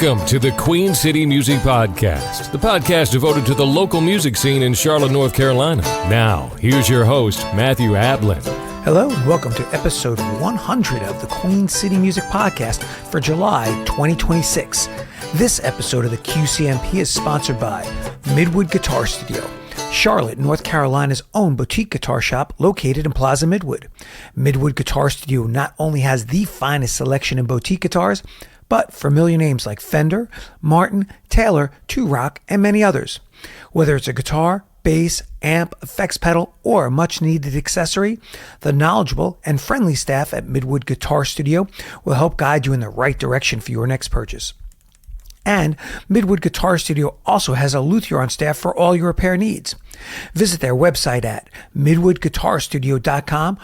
Welcome to the Queen City Music Podcast, the podcast devoted to the local music scene in Charlotte, North Carolina. Now, here's your host, Matthew Ablin. Hello, and welcome to episode 100 of the Queen City Music Podcast for July 2026. This episode of the QCMP is sponsored by Midwood Guitar Studio, Charlotte, North Carolina's own boutique guitar shop located in Plaza Midwood. Midwood Guitar Studio not only has the finest selection in boutique guitars, but familiar names like Fender, Martin, Taylor, Two Rock, and many others. Whether it's a guitar, bass, amp, effects pedal, or a much-needed accessory, the knowledgeable and friendly staff at Midwood Guitar Studio will help guide you in the right direction for your next purchase. And Midwood Guitar Studio also has a luthier on staff for all your repair needs. Visit their website at midwoodguitarstudio.com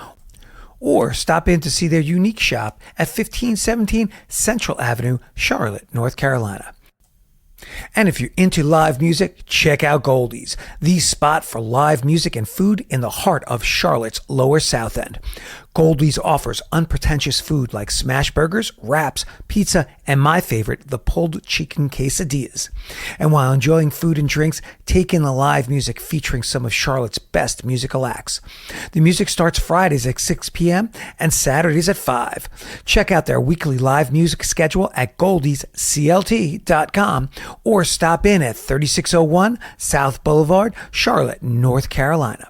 or stop in to see their unique shop at 1517 Central Avenue, Charlotte, North Carolina. And if you're into live music, check out Goldie's, the spot for live music and food in the heart of Charlotte's Lower South End. Goldie's offers unpretentious food like smash burgers, wraps, pizza, and my favorite, the pulled chicken quesadillas. And while enjoying food and drinks, take in the live music featuring some of Charlotte's best musical acts. The music starts Fridays at 6 p.m. and Saturdays at 5. Check out their weekly live music schedule at goldiesclt.com or stop in at 3601 South Boulevard, Charlotte, North Carolina.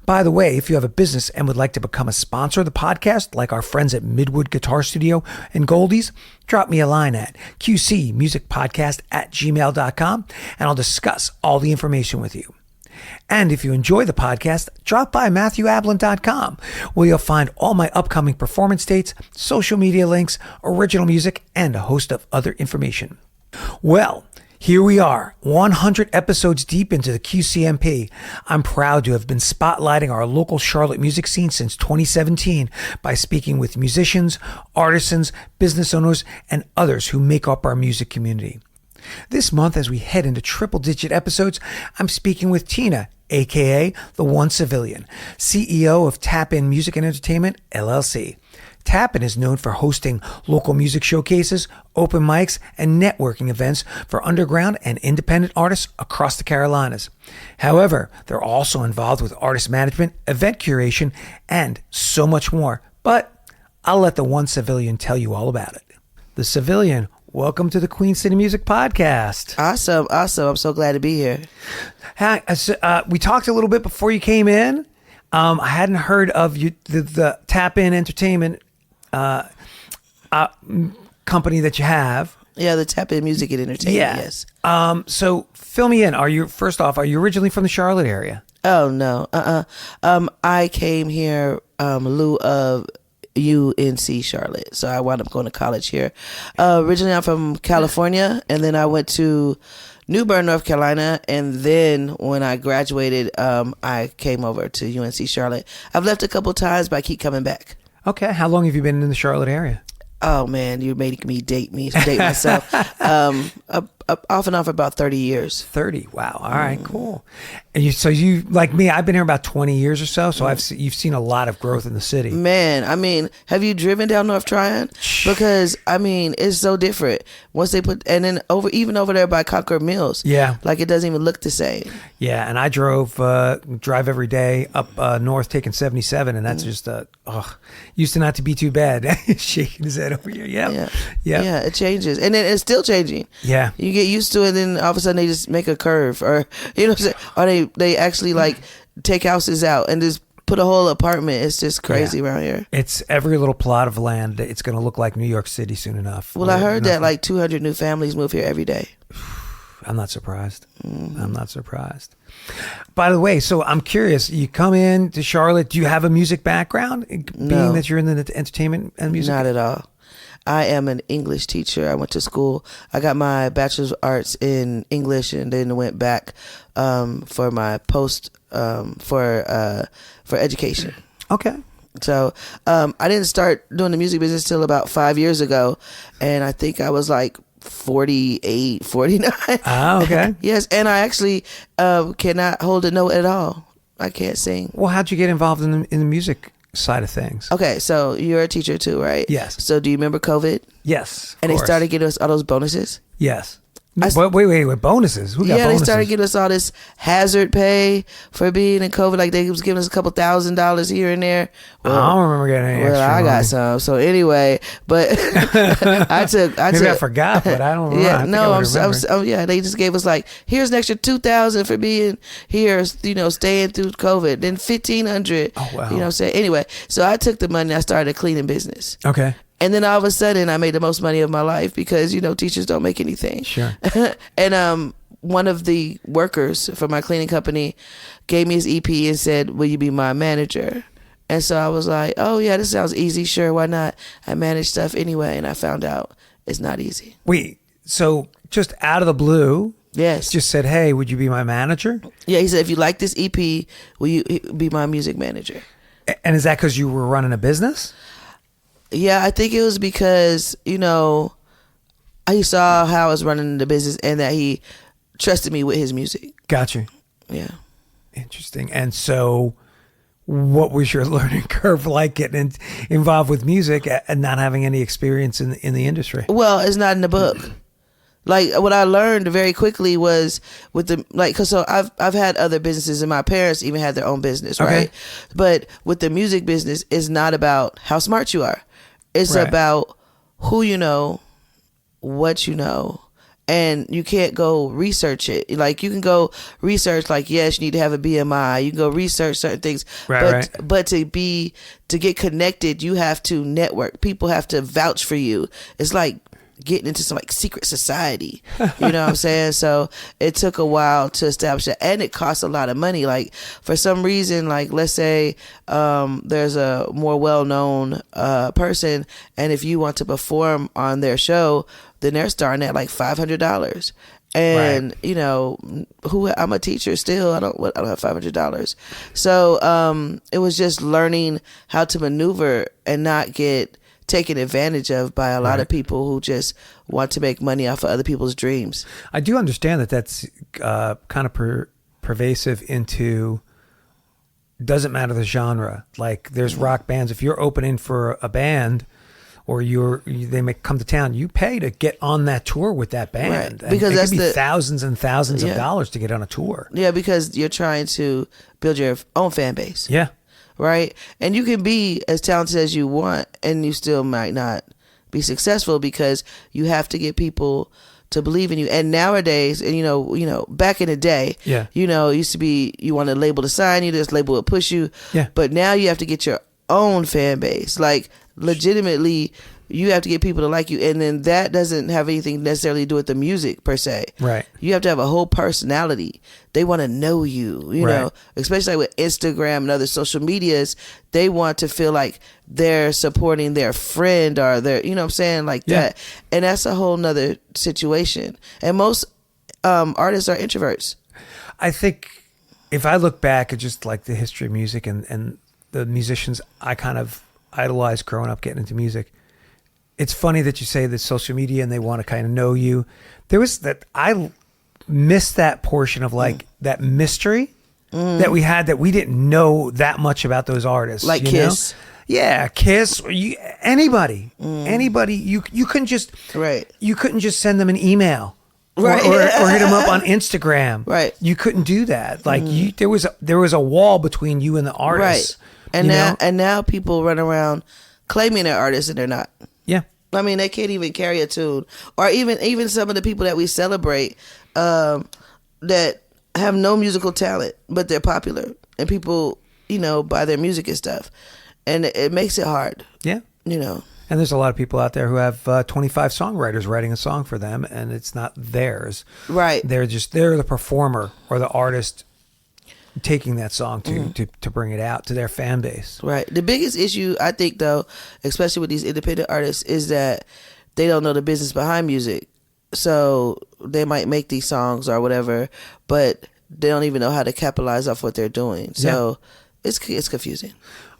By the way, if you have a business and would like to become a sponsor of the podcast, like our friends at Midwood Guitar Studio and Goldie's, drop me a line at qcmusicpodcast@gmail.com and I'll discuss all the information with you. And if you enjoy the podcast, drop by MatthewAblin.com, where you'll find all my upcoming performance dates, social media links, original music, and a host of other information. Well, here we are, 100 episodes deep into the QCMP. I'm proud to have been spotlighting our local Charlotte music scene since 2017 by speaking with musicians, artisans, business owners, and others who make up our music community. This month, as we head into triple-digit episodes, I'm speaking with Tina, aka The1Civilian, CEO of Tap-In Music and Entertainment LLC. Tap-In is known for hosting local music showcases, open mics, and networking events for underground and independent artists across the Carolinas. However, they're also involved with artist management, event curation, and so much more. But I'll let the one civilian tell you all about it. The Civilian, welcome to the Queen City Music Podcast. Awesome. I'm so glad to be here. We talked a little bit before you came in. I hadn't heard of you, the Tap-In Entertainment company that you have. Yeah, the Tap-In Music and Entertainment, yes. So fill me in. Are you originally from the Charlotte area? Oh, no. I came here lieu of UNC Charlotte. So I wound up going to college here. Originally, I'm from California, and then I went to New Bern, North Carolina, and then when I graduated, I came over to UNC Charlotte. I've left a couple times, but I keep coming back. Okay. How long have you been in the Charlotte area? Oh, man, you're making me date myself. Off and on for about 30 years. 30. Wow. All right, cool. And you, like me, I've been here about 20 years or so. So you've seen a lot of growth in the city. Man, I mean, have you driven down North Tryon? Because I mean, it's so different once they put, and then over there by Concord Mills. Yeah. Like it doesn't even look the same. Yeah. And I drive every day up north taking 77. And that's just, used to not to be too bad. Shaking his head over here. Yeah. Yeah. It changes. And then it's still changing. Yeah. You get used to it, and then all of a sudden they just make a curve, or you know what I'm saying? Or they actually like take houses out and just put a whole apartment. It's just crazy around here. It's every little plot of land. It's going to look like New York City soon enough. Well, I heard that like 200 new families move here every day. I'm not surprised. I'm not surprised. By the way, so I'm curious. You come in to Charlotte. Do you have a music background, being that you're in the entertainment and music? Not at all. I am an English teacher. I went to school. I got my bachelor's of arts in English, and then went back for my post for education. Okay. So I didn't start doing the music business till about 5 years ago, and I think I was like 48, 49. Ah, okay. Yes, and I actually cannot hold a note at all. I can't sing. Well, how'd you get involved in the music side of things. Okay, so you're a teacher too, right? Yes. So do you remember COVID? Yes. And they course. started getting us all those bonuses? Yes. Wait, bonuses? Who got bonuses? Yeah, they started giving us all this hazard pay for being in COVID. Like they was giving us a couple $1,000s here and there. Well, I don't remember getting any extra I got money. some. So anyway, but I took. Maybe I forgot, but I don't remember. Yeah, Yeah, they just gave us like, here's an extra $2,000 for being here, staying through COVID. Then $1,500. Oh wow. You know what I'm saying? Anyway, so I took the money. I started a cleaning business. Okay. And then all of a sudden, I made the most money of my life because, teachers don't make anything. Sure. And one of the workers for my cleaning company gave me his EP and said, will you be my manager? And so I was like, oh, yeah, this sounds easy. Sure, why not? I manage stuff anyway. And I found out it's not easy. Wait, so just out of the blue, yes, just said, hey, would you be my manager? Yeah, he said, if you like this EP, will you be my music manager? And is that because you were running a business? Yeah, I think it was because, he saw how I was running the business and that he trusted me with his music. Gotcha. Yeah. Interesting. And so what was your learning curve like getting involved with music and not having any experience in the industry? Well, it's not in the book. Like what I learned very quickly was with cause so I've had other businesses and my parents even had their own business, right? Okay. But with the music business, it's not about how smart you are. It's Right. about who you know, what you know, and you can't go research it. Like you can go research, like, yes, you need to have a BMI. You can go research certain things, Right. but to get connected, you have to network. People have to vouch for you. It's like getting into some like secret society, you know what I'm saying? So it took a while to establish it, and it costs a lot of money. Like for some reason, like let's say there's a more well-known person, and if you want to perform on their show, then they're starting at like $500. And right. I'm a teacher still. I don't have $500. So it was just learning how to maneuver and not get taken advantage of by a lot Right. of people who just want to make money off of other people's dreams. I do understand that that's kind of pervasive into, doesn't matter the genre. Like there's rock bands. If you're opening for a band or they may come to town, you pay to get on that tour with that band. Right. Because it that's could be thousands and thousands of Yeah. dollars to get on a tour. Yeah, because you're trying to build your own fan base. Yeah. Right? And you can be as talented as you want and you still might not be successful because you have to get people to believe in you. And nowadays, and back in the day, Yeah. it used to be you want a label to sign you, this label will push you. Yeah. But now you have to get your own fan base. Like legitimately you have to get people to like you, and then that doesn't have anything necessarily to do with the music per se. Right. You have to have a whole personality. They want to know you, you know, especially with Instagram and other social medias. They want to feel like they're supporting their friend or their, you know what I'm saying, like that. And that's a whole nother situation. And most artists are introverts. I think if I look back at just like the history of music and the musicians I kind of idolized growing up getting into music, it's funny that you say that social media and they want to kind of know you. There was that, I missed that portion of like that mystery that we had, that we didn't know that much about those artists. Like Kiss. Know? Yeah, Kiss. Anybody. You couldn't just you couldn't just send them an email. Or hit them up on Instagram. Right. You couldn't do that. Like there was a wall between you and the artist. Right. And now people run around claiming they're artists and they're not. Yeah. I mean, they can't even carry a tune. Or even some of the people that we celebrate that have no musical talent, but they're popular. And people, buy their music and stuff. And it makes it hard. Yeah. And there's a lot of people out there who have 25 songwriters writing a song for them, and it's not theirs. Right. They're the performer or the artist taking that song to bring it out to their fan base. Right. The biggest issue, I think, though, especially with these independent artists, is that they don't know the business behind music. So they might make these songs or whatever, but they don't even know how to capitalize off what they're doing. So it's confusing.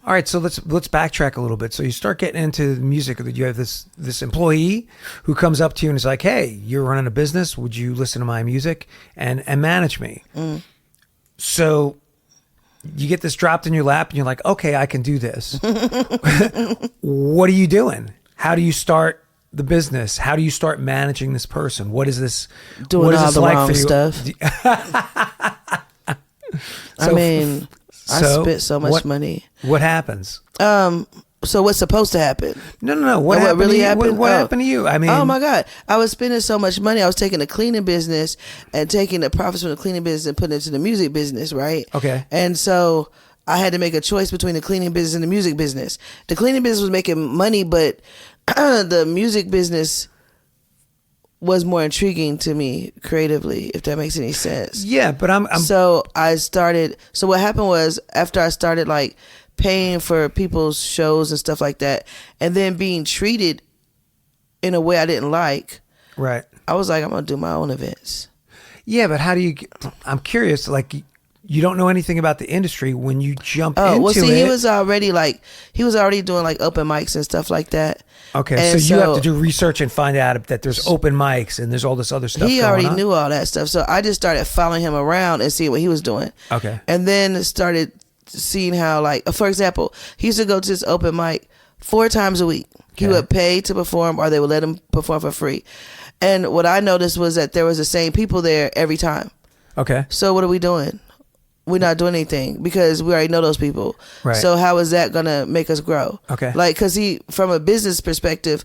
All right, so let's backtrack a little bit. So you start getting into music. You have this employee who comes up to you and is like, "Hey, you're running a business. Would you listen to my music and manage me?" So you get this dropped in your lap and you're like, okay, I can do this. What are you doing? How do you start the business? How do you start managing this person? What is this? Doing what is all this the like wrong for you? stuff. I spent so much money. What happens? So what's supposed to happen? No. What happened really to you? happened? What happened to you? I mean, oh my God, I was spending so much money. I was taking the cleaning business and taking the profits from the cleaning business and putting it into the music business, right? Okay. And so I had to make a choice between the cleaning business and the music business. The cleaning business was making money, but the music business was more intriguing to me creatively, if that makes any sense. Yeah, but I'm So I started. So what happened was, after I started like paying for people's shows and stuff like that, and then being treated in a way I didn't like, right. I was like, I'm gonna do my own events. Yeah, but how do you? I'm curious. Like, you don't know anything about the industry when you jump into it. Well, see, he was already doing like open mics and stuff like that. Okay, And so you have to do research and find out that there's open mics and there's all this other stuff. He going already on. knew all that stuff, so I just started following him around and seeing what he was doing. Okay, and then started seeing how, like, for example, he used to go to this open mic 4 times a week. He would pay to perform, or they would let him perform for free. And what I noticed was that there was the same people there every time. Okay. So what are we doing? We're not doing anything because we already know those people. Right. So how is that gonna make us grow? Okay. Like, because from a business perspective,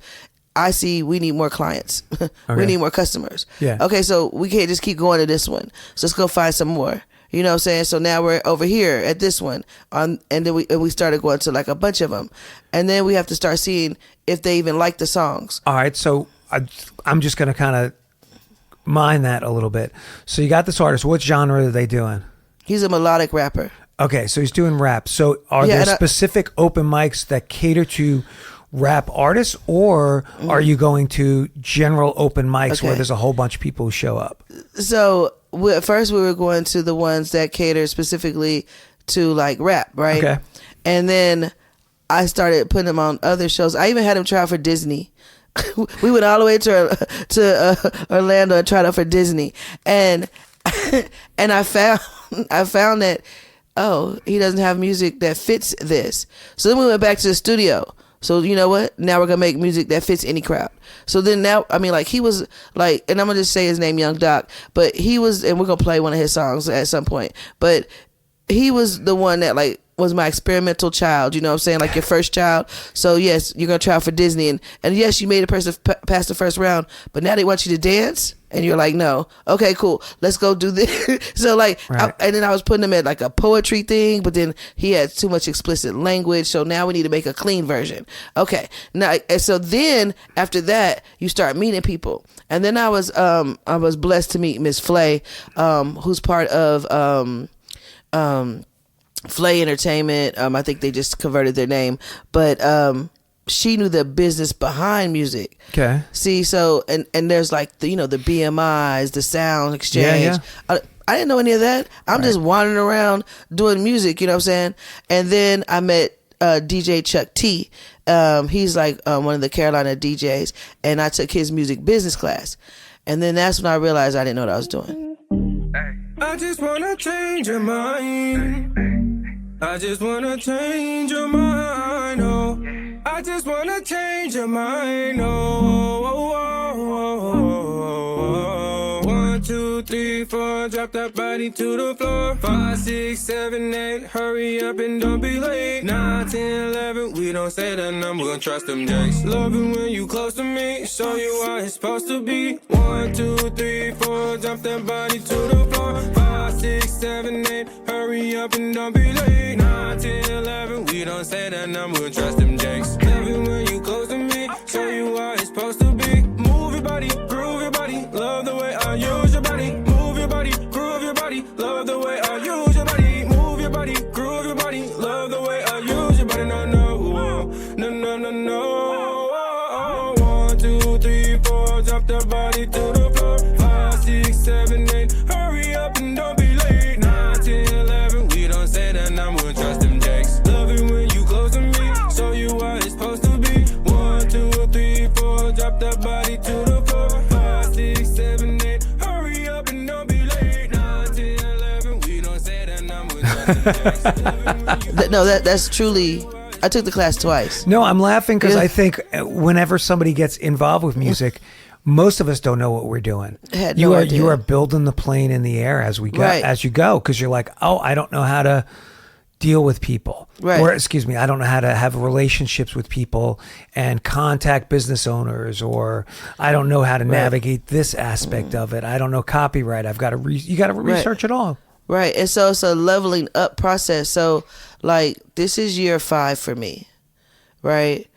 I see we need more clients. We need more customers. Yeah. Okay, so we can't just keep going to this one. So let's go find some more. You know what I'm saying? So now we're over here at this one, and then we started going to like a bunch of them, and then we have to start seeing if they even like the songs. All right, so I'm just gonna kind of mine that a little bit. So you got this artist. What genre are they doing? He's a melodic rapper. Okay, so he's doing rap. So are there specific open mics that cater to rap artists, or are you going to general open mics where there's a whole bunch of people who show up? So at first we were going to the ones that cater specifically to like rap, right? Okay. And then I started putting him on other shows. I even had him try out for Disney. We went all the way to Orlando and tried out for Disney, and I found that he doesn't have music that fits this. So then we went back to the studio. So you know what? Now we're gonna make music that fits any crowd. So then now, I mean, like, he was like, and I'm gonna just say his name, Young Doc, but he was, and we're gonna play one of his songs at some point. But he was the one that like was my experimental child. You know what I'm saying? Like your first child. So yes, you're gonna try out for Disney, and yes, you made a person pass the first round, but now they want you to dance. And you're like, no. Okay, cool. Let's go do this. So like, and then I was putting him at like a poetry thing, but then he had too much explicit language. So now we need to make a clean version. Okay. Now, and so then after that, you start meeting people. And then I was blessed to meet Miss Flay, who's part of, Flay Entertainment. I think they just converted their name, but, she knew the business behind music. Okay. See, so and there's like the BMIs, the sound exchange. Yeah. I didn't know any of that. I'm just wandering around doing music. You know what I'm saying? And then I met DJ Chuck T. He's like one of the Carolina DJs, and I took his music business class. And then that's when I realized I didn't know what I was doing. I just wanna change your mind. I just wanna change your mind. Oh. I just wanna change your mind. Oh. 1, 2, 3, 4, drop that body to the floor. 5, 6, 7, 8, hurry up and don't be late. 9, 10, 11, we don't say that number, gonna trust them days. Love it when you close to me, show you how it's supposed to be. 1, 2, 3, 4, drop that body to the floor. 5, 6, 7, 8, hurry up and don't be late. 9, 10, 11, we don't say that number, gonna trust them jakes. Love it when you close to me, show you how it's supposed to be. Move your body, groove your body, love the way I use your body. Move your body, groove your body, love the way I use your body. Move your body, groove your body, love the way I use your body. No, no, no, no, no, no. 1, 2, 3, 4, drop that body to the floor. 5, 6, 7, 8, hurry up and don't be late. 9, 10, 11, we don't say that number, trust them jakes. Love it when you close to me, show you how it's supposed to be. 1, 2, 3, 4, drop that body to the floor. 5, 6, 7, 8, hurry up and don't be late. 9, 10, 11, we don't say that number. That's truly. I took the class twice. No, I'm laughing because I think whenever somebody gets involved with music, most of us don't know what we're doing. You are building the plane in the air as we go, as you go, because you're like, oh, I don't know how to deal with people, or excuse me, I don't know how to have relationships with people and contact business owners, or I don't know how to navigate this aspect of it. I don't know copyright. I've got to you got to research it all. Right. And so it's a leveling up process. So like this is year 5 for me. Right.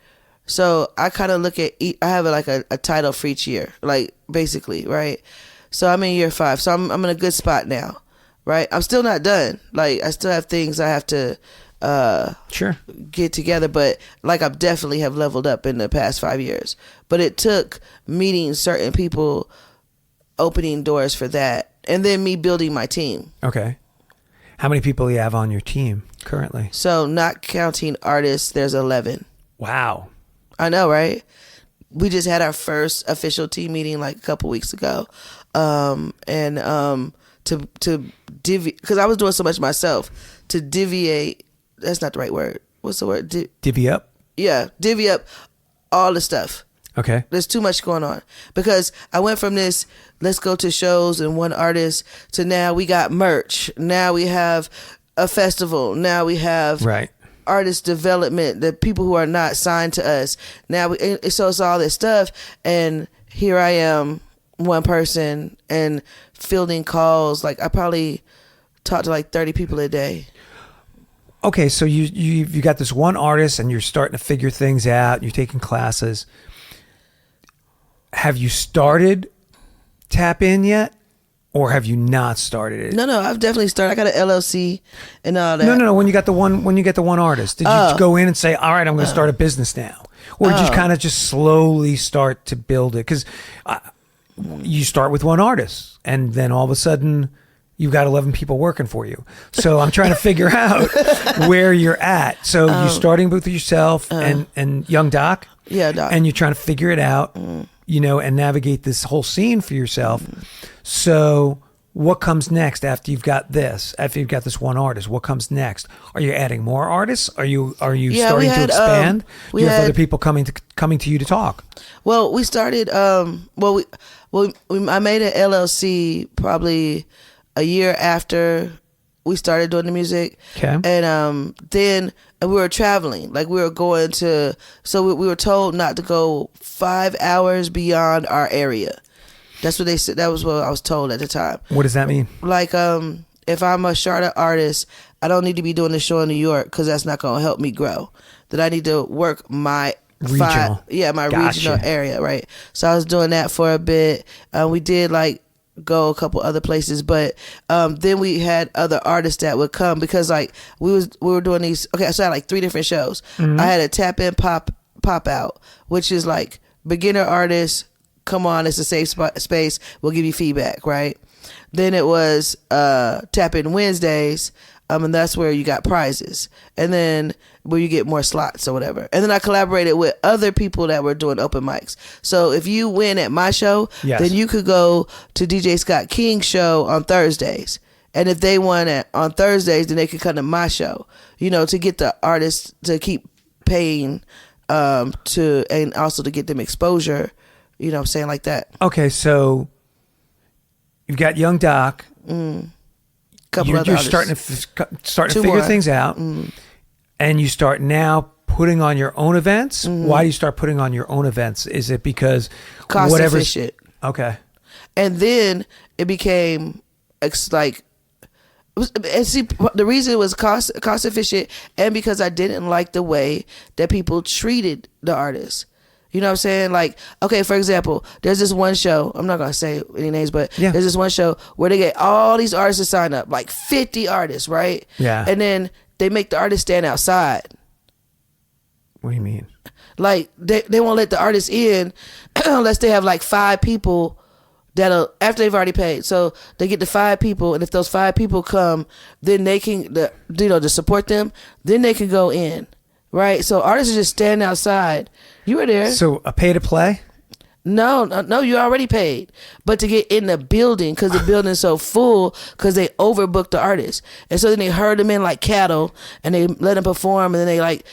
So I kind of look at, I have like a title for each year, like basically. Right. So I'm in year 5. So I'm in a good spot now. Right. I'm still not done. Like I still have things I have to get together. But like I definitely have leveled up in the past 5 years. But it took meeting certain people, opening doors for that. And then me building my team. Okay. How many people do you have on your team currently? So not counting artists, there's 11. Wow. I know, right? We just had our first official team meeting like a couple weeks ago. To deviate, because I was doing so much myself, to deviate, that's not the right word. What's the word? Divvy up? Yeah, divvy up all the stuff. Okay. There's too much going on because I went from this, let's go to shows and one artist, to now we got merch. Now we have a festival. Now we have artist development, the people who are not signed to us. Now so it's all this stuff. And here I am, one person, and fielding calls. Like I probably talk to like 30 people a day. Okay. So you got this one artist and you're starting to figure things out. You're taking classes. Have you started Tap In yet, or have you not started it? No, I've definitely started. I got an LLC and all that. No. When you get the one artist, did you go in and say, "All right, I'm going to start a business now," or did you kind of just slowly start to build it? Because you start with one artist, and then all of a sudden, you've got 11 people working for you. So I'm trying to figure out where you're at. So you're starting with yourself and young Doc. Yeah, Doc. And you're trying to figure it out. And navigate this whole scene for yourself. So what comes next after you've got this? After you've got this one artist, what comes next? Are you adding more artists? Are you starting to expand? Do you have other people coming to you to talk? Well, we started. I made an LLC probably a year after we started doing the music. Okay. And then we were traveling. Like we were going to, so we were told not to go 5 hours beyond our area. That's what they said. That was what I was told at the time. What does that mean? Like, if I'm a Charlotte artist, I don't need to be doing the show in New York because that's not going to help me grow. That I need to work my regional. Regional area, right? So I was doing that for a bit. We did like go a couple other places, but then we had other artists that would come because like we were doing these. Okay, so I had like 3 different shows. I had a tap in pop out, which is like beginner artists. Come on, it's a safe space. We'll give you feedback, right? Then it was Tap In Wednesdays, and that's where you got prizes, and then where you get more slots or whatever. And then I collaborated with other people that were doing open mics. So if you win at my show, then you could go to DJ Scott King's show on Thursdays. And if they won on Thursdays, then they could come to my show, to get the artists to keep paying and also to get them exposure. You know what I'm saying, like that. Okay, so you've got young Doc. You're starting to figure things out, and you start now putting on your own events. Why do you start putting on your own events? Is it because cost efficient? Okay, and then it became like. And see, the reason it was cost efficient, and because I didn't like the way that people treated the artists. You know what I'm saying? Like, okay, for example, there's this one show, I'm not going to say any names, but there's this one show where they get all these artists to sign up, like 50 artists, right? Yeah. And then they make the artists stand outside. What do you mean? Like, they won't let the artists in unless they have like 5 people after they've already paid. So they get the 5 people, and if those 5 people come, then they can, to support them, then they can go in. Right, so artists are just standing outside. You were there. So a pay to play? No, you already paid. But to get in the building, because the building's so full, because they overbooked the artists. And so then they herd them in like cattle, and they let them perform, and then they like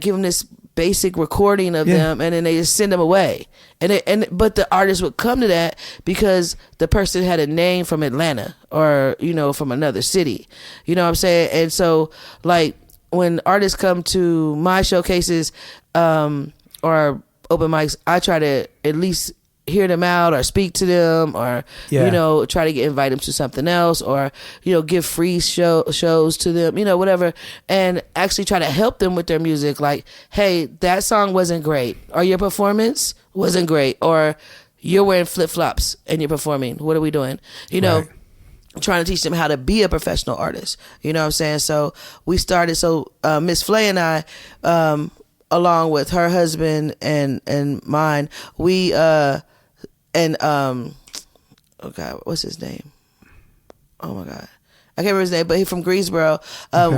give them this basic recording of them, and then they just send them away. But the artist would come to that because the person had a name from Atlanta or, from another city. You know what I'm saying? And so like when artists come to my showcases or open mics, I try to at least hear them out or speak to them or, try to invite them to something else or, give free shows to them, whatever. And actually try to help them with their music. Like, hey, that song wasn't great. Or your performance wasn't great. Or you're wearing flip-flops and you're performing. What are we doing? Right. Trying to teach them how to be a professional artist. You know what I'm saying? So we started, Miss Flay and I, along with her husband and mine, we, oh God, what's his name? Oh my God. I can't remember his name, but he's from Greensboro.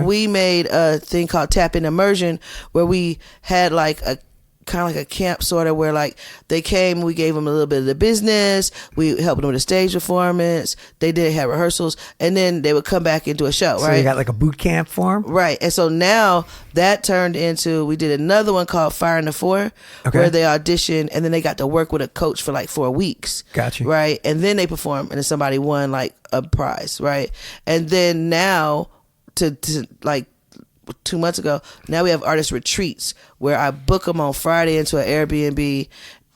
We made a thing called Tap In Immersion where we had like a kind of like a camp sort of where like they came, we gave them a little bit of the business, we helped them with a stage performance, they did have rehearsals, and then they would come back into a show, so right? So you got like a boot camp for them? Right. And so now that turned into, we did another one called Fire in the Four, where they auditioned and then they got to work with a coach for like 4 weeks. Got you. Right. And then they perform and then somebody won like a prize, right? And then now to like 2 months ago, now we have artist retreats where I book them on Friday into an Airbnb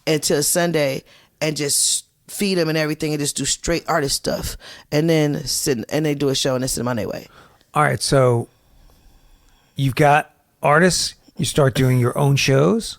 until Sunday and just feed them and everything and just do straight artist stuff and then they do a show and then send them on their way. All right, so you've got artists, you start doing your own shows.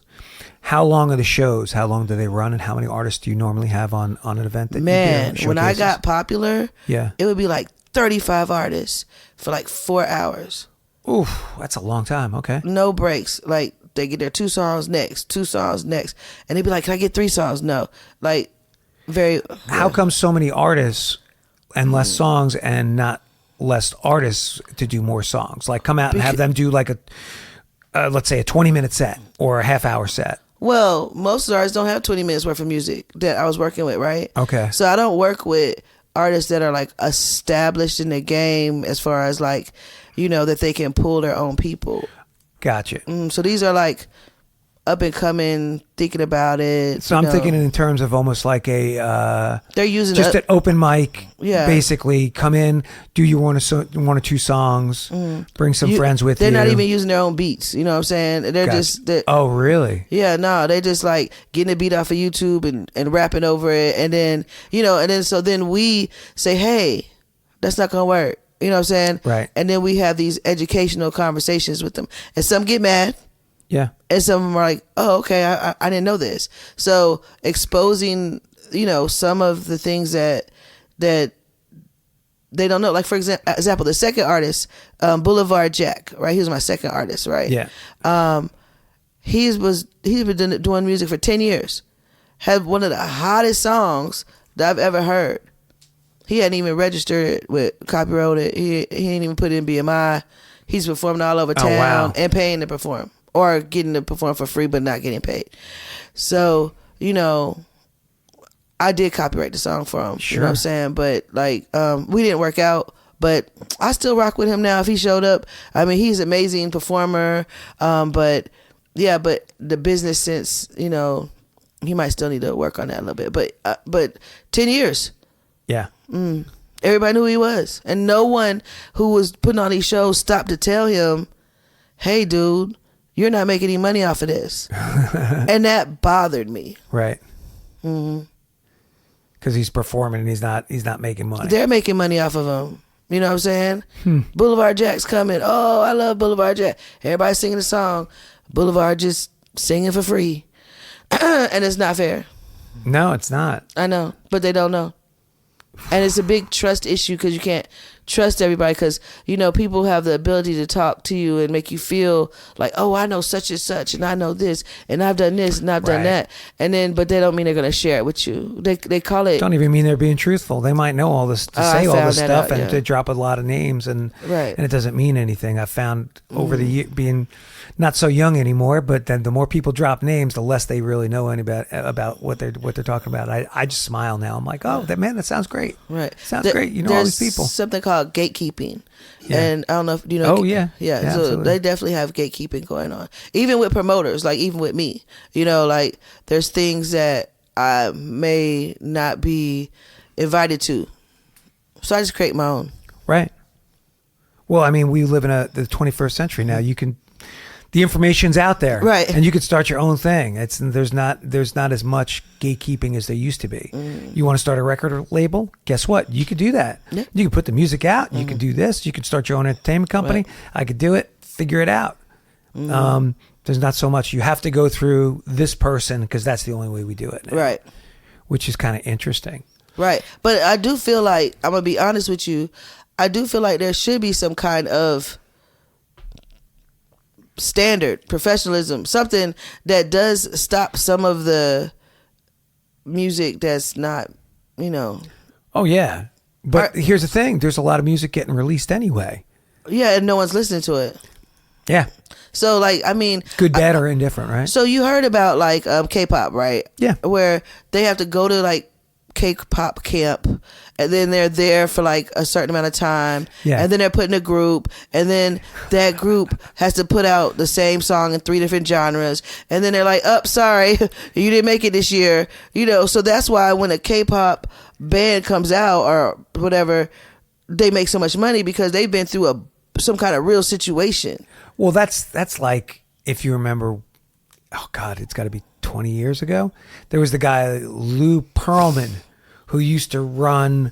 How long are the shows? How long do they run, and how many artists do you normally have on an event that you do? When I got popular, it would be like 35 artists for like 4 hours. Oof, that's a long time. Okay. No breaks. Like they get their 2 songs next, and they'd be like, "Can I get 3 songs?" No, like very. How come so many artists and less songs, and not less artists to do more songs? Like come out and have them do like let's say a 20-minute set or a half-hour set. Well, most of the artists don't have 20 minutes worth of music that I was working with, right? Okay. So I don't work with artists that are like established in the game as far as like, that they can pull their own people. Gotcha. So these are like up and coming, thinking about it. So I'm thinking in terms of almost like they're using just an open mic. Yeah. Basically, come in, do your one or two songs, bring some friends with you. They're not even using their own beats. You know what I'm saying? They're just. Oh, really? Yeah, no, they just like getting a beat off of YouTube and rapping over it, and then so then we say, hey, that's not gonna work. You know what I'm saying? Right. And then we have these educational conversations with them, and some get mad. Yeah. And some of them are like, oh, okay, I didn't know this. So exposing, some of the things that they don't know. Like, for example, the second artist, Boulevard Jack, right? He was my second artist, right? Yeah. He's been doing music for 10 years. Had one of the hottest songs that I've ever heard. He hadn't even registered it with copyrighted. He ain't even put it in BMI. He's performing all over town and paying to perform. Or getting to perform for free but not getting paid. So, I did copyright the song for him. Sure. You know what I'm saying? But like, we didn't work out. But I still rock with him now if he showed up. I mean, he's an amazing performer. But the business sense, he might still need to work on that a little bit. But 10 years. Yeah. Everybody knew who he was. And no one who was putting on these shows stopped to tell him, hey, dude, you're not making any money off of this. And that bothered me. Right. Because he's performing and he's not making money. They're making money off of him. You know what I'm saying? Boulevard Jack's coming. Oh, I love Boulevard Jack. Everybody's singing the song. Boulevard just singing for free. And it's not fair. No, it's not. I know, but they don't know. And it's a big trust issue because you can't trust everybody, because people have the ability to talk to you and make you feel like, oh, I know such and such, and I know this, and I've done this, and I've done that, and then but they don't mean they're gonna share it with you. They call it. Don't even mean they're being truthful. They might know all this to say all this stuff and to drop a lot of names, and it doesn't mean anything. I found over the year, being not so young anymore, but then the more people drop names, the less they really know about what they're talking about. I just smile now. I'm like, oh, that sounds great. Right, sounds great. You know all these people. Something called gatekeeping, and I don't know if you know. Oh yeah. So absolutely. they definitely have gatekeeping going on, even with promoters. Like even with me, like there's things that I may not be invited to, so I just create my own. Right. Well, I mean, we live in the 21st century now. The information's out there, right? And you could start your own thing. There's not as much gatekeeping as there used to be. You want to start a record label? Guess what? You could do that. Yeah. You can put the music out. You can do this. You can start your own entertainment company. Right. I could do it. Figure it out. There's not so much. You have to go through this person because that's the only way we do it now, right? Which is kind of interesting, right? But I do feel like, I'm gonna be honest with you, I do feel like there should be some kind of standard professionalism, something that does stop some of the music that's not, Oh yeah, but here's the thing: there's a lot of music getting released anyway. Yeah, and no one's listening to it. Yeah. So like, I mean, good, bad, or indifferent, right? So you heard about like K-pop, right? Yeah. Where they have to go to like K-pop camp, and then they're there for like a certain amount of time, and then they're put in a group, and then that group has to put out the same song in 3 different genres, and then they're like, sorry, you didn't make it this year, so that's why when a K-pop band comes out or whatever, they make so much money, because they've been through some kind of real situation. Well, that's like, if you remember, oh God, it's got to be 20 years ago. There was the guy, Lou Pearlman, who used to run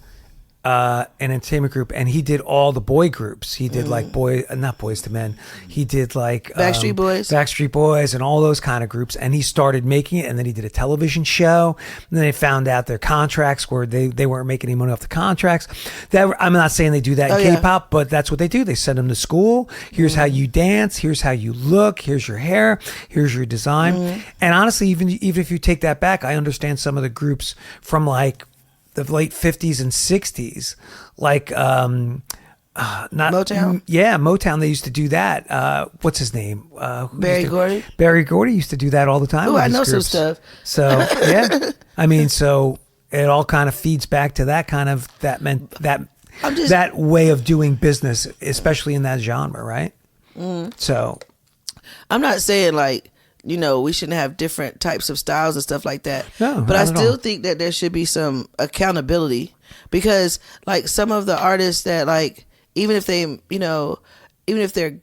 an entertainment group, and he did all the boy groups. He did like not Boys to Men. He did like Backstreet Boys and all those kind of groups. And he started making it, and then he did a television show. And then they found out their contracts were they weren't making any money off the contracts. I'm not saying they do that in K-pop, but that's what they do. They send them to school. Here's how you dance. Here's how you look. Here's your hair. Here's your design. And honestly, even if you take that back, I understand some of the groups from like the late 50s and 60s, like not Motown. Yeah, Motown. They used to do that. What's his name? Barry Gordy. Barry Gordy used to do that all the time. Oh, I know some stuff. So yeah, I mean, so it all kind of feeds back to that kind of that way of doing business, especially in that genre, right? So I'm not saying like, we shouldn't have different types of styles and stuff like that. No, but I still think that there should be some accountability, because like some of the artists that like, even if they, even if they're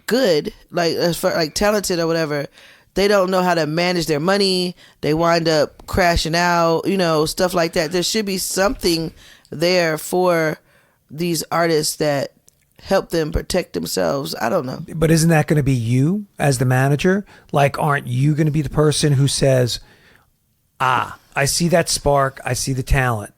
good, like as far like talented or whatever, they don't know how to manage their money. They wind up crashing out, stuff like that. There should be something there for these artists that help them protect themselves. I don't know. But isn't that going to be you as the manager? Like, aren't you going to be the person who says, I see that spark, I see the talent,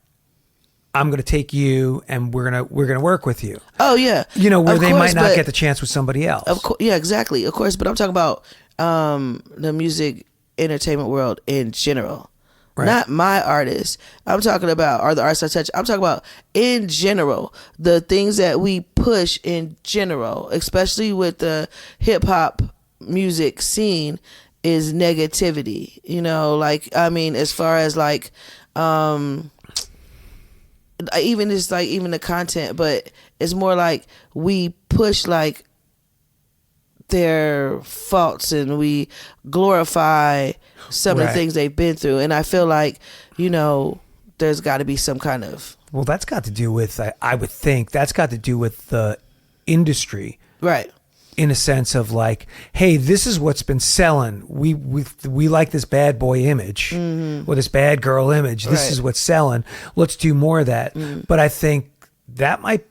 I'm going to take you and we're going to work with you? Oh yeah. Where they might not get the chance with somebody else. Of course, yeah, exactly. Of course, but I'm talking about the music entertainment world in general. Right. Not my artists. I'm talking about, or the artists I touch. I'm talking about in general, the things that we push in general, especially with the hip hop music scene, is negativity. Like, I mean, as far as like, even just like even the content, but it's more like we push like their faults and we glorify some of the things they've been through. And I feel like, there's got to be some kind of... Well, that's got to do with, I would think, that's got to do with the industry. Right. In a sense of like, hey, this is what's been selling. We like this bad boy image or this bad girl image. This is what's selling. Let's do more of that. But I think that might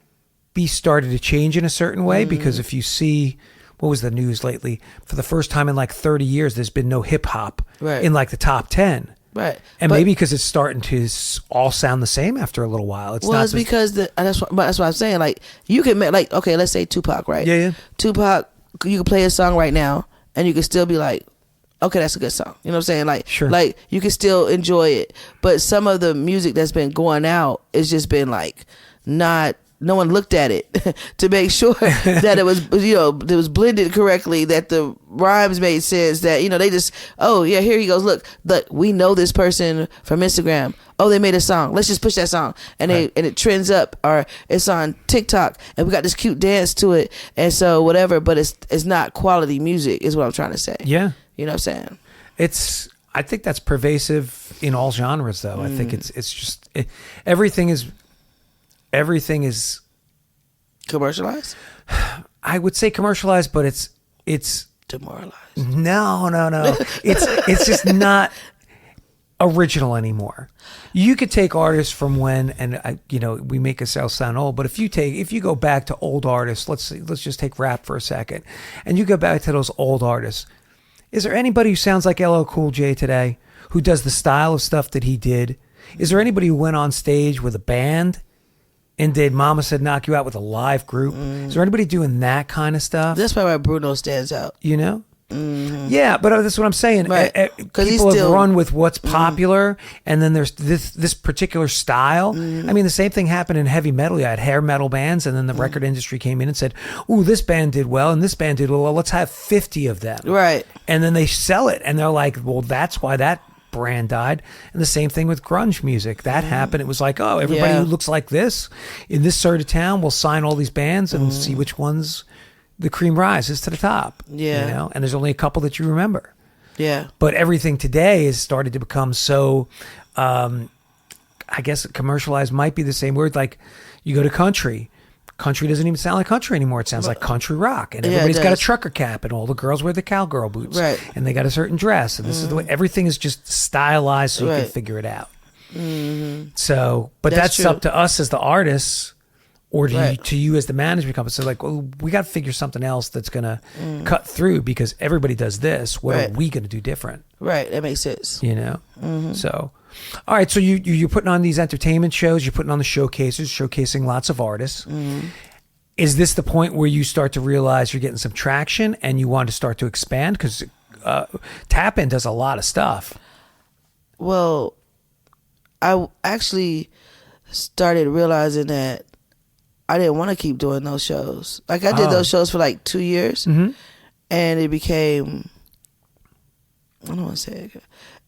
be started to change in a certain way, because if you see... What was the news lately? For the first time in like 30 years, there's been no hip hop in like the top 10. Right. And maybe because it's starting to all sound the same after a little while. It's not because that's what I'm saying. Like, you can make, like, okay, let's say Tupac, right? Yeah. Tupac, you can play a song right now and you can still be like, okay, that's a good song. You know what I'm saying? Like, sure. Like, you can still enjoy it. But some of the music that's been going out, it's just been like, no one looked at it to make sure that it was, it was blended correctly, that the rhymes made sense, that, they just, oh yeah, here he goes. Look, we know this person from Instagram. Oh, they made a song. Let's just push that song. And it trends up, or it's on TikTok and we got this cute dance to it. And so whatever, but it's not quality music is what I'm trying to say. Yeah. You know what I'm saying? I think that's pervasive in all genres though. I think it's just, everything is Commercialized? I would say commercialized, but it's demoralized. No. It's just not original anymore. You could take artists from when, and we make ourselves sound old, but if you go back to old artists, let's just take rap for a second, and you go back to those old artists. Is there anybody who sounds like LL Cool J today, who does the style of stuff that he did? Is there anybody who went on stage with a band and did Mama Said Knock You Out with a live group? Is there anybody doing that kind of stuff? That's probably why Bruno stands out. Mm-hmm. Yeah, but that's what I'm saying. Right. People have run with what's popular, and then there's this particular style. I mean, the same thing happened in heavy metal. You had hair metal bands, and then the record industry came in and said, "Ooh, this band did well, and this band did well. Let's have 50 of them." Right. And then they sell it, and they're like, "Well, that's why that brand died." And the same thing with grunge music. That happened. It was like, oh, everybody who looks like this in this sort of town will sign all these bands and see which ones the cream rises to the top. Yeah. And there's only a couple that you remember. Yeah. But everything today has started to become so, I guess commercialized might be the same word. Like, you go to country. Country doesn't even sound like country anymore. It sounds like country rock. And everybody's got a trucker cap, and all the girls wear the cowgirl boots. Right. And they got a certain dress. And this is the way everything is just stylized so you can figure it out. Mm-hmm. So, but that's up to us as the artists, or to you as the management company. So like, well, we got to figure something else that's going to cut through, because everybody does this. What are we going to do different? Right. That makes sense. So, all right. So you're putting on these entertainment shows, you're putting on the showcases, showcasing lots of artists. Is this the point where you start to realize you're getting some traction and you want to start to expand? Because Tap In does a lot of stuff. Well, I actually started realizing that I didn't want to keep doing those shows. Like, I did those shows for like 2 years, and it became, I don't want to say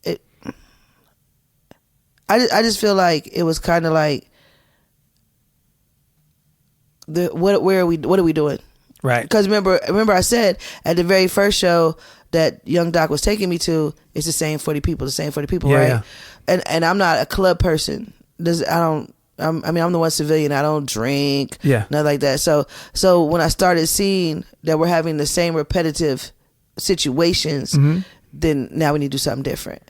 it. I just feel like it was kind of like, what are we doing? Right. Because remember I said at the very first show that Young Doc was taking me to, it's the same 40 people, right? Yeah. And I'm not a club person. I'm the one-civilian. I don't drink. Yeah. Nothing like that. So when I started seeing that we're having the same repetitive situations, then now we need to do something different.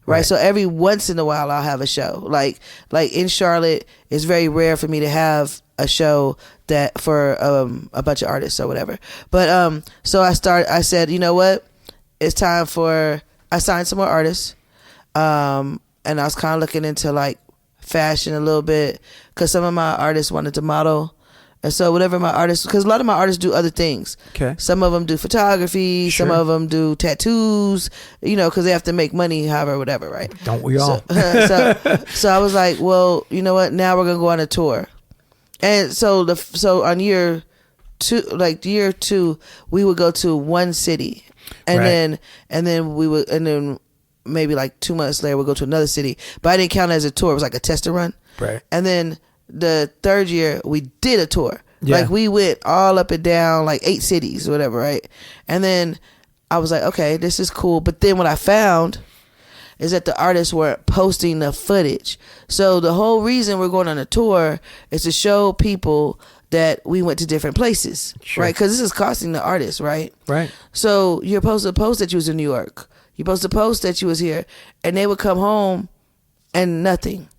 Right. So every once in a while I'll have a show. Like in Charlotte, it's very rare for me to have a show that for a bunch of artists or whatever. But so I said, you know what? It's time I signed some more artists. And I was kind of looking into like fashion a little bit, because some of my artists wanted to model. And so whatever my artists, because a lot of my artists do other things. Okay. Some of them do photography. Sure. Some of them do tattoos, because they have to make money, however, whatever, right? Don't we all? So I was like, well, you know what? Now we're going to go on a tour. And so on year two, we would go to one city. And then maybe like 2 months later we'll go to another city. But I didn't count it as a tour. It was like a test run. Right. And then the third year we did a tour. Yeah. Like, we went all up and down like 8 cities or whatever, right? And then I was like, okay, this is cool. But then what I found is that the artists weren't posting the footage. So the whole reason we're going on a tour is to show people that we went to different places, right? Because this is costing the artist, right? Right. So you're supposed to post that you was in New York. You're supposed to post that you was here, and they would come home and nothing.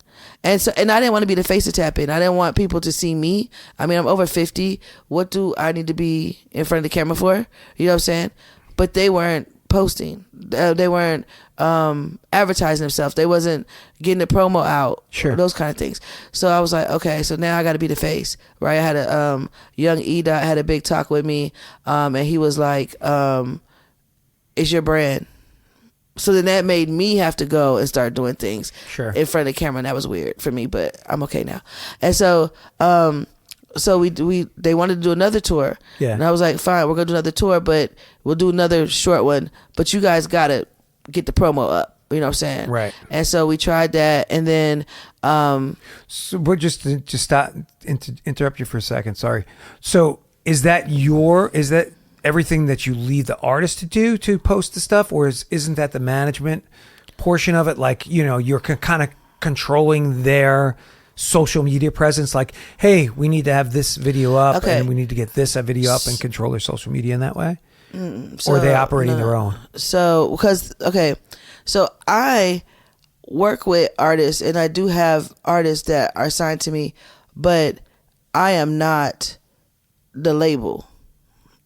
And I didn't want to be the face of Tap In. I didn't want people to see me. I mean, I'm over 50. What do I need to be in front of the camera for? You know what I'm saying? But they weren't posting. They weren't advertising themselves. They wasn't getting the promo out. Sure. Those kind of things. So I was like, okay, so now I got to be the face, right? I had a young E.Dot had a big talk with me, and he was like, it's your brand. So then that made me have to go and start doing things in front of the camera, and that was weird for me, but I'm okay now. And so they wanted to do another tour. Yeah. And I was like, fine, we're gonna do another tour, but we'll do another short one. But you guys gotta get the promo up. You know what I'm saying? Right. And so we tried that, and then so we're just stop interrupt you for a second. Sorry. So is that everything that you leave the artist to do to post the stuff, or isn't that the management portion of it? Like, you're kind of controlling their social media presence, like, hey, we need to have this video up, and we need to get this video up, and control their social media in that way? Or are they operating their own? So I work with artists, and I do have artists that are signed to me, but I am not the label.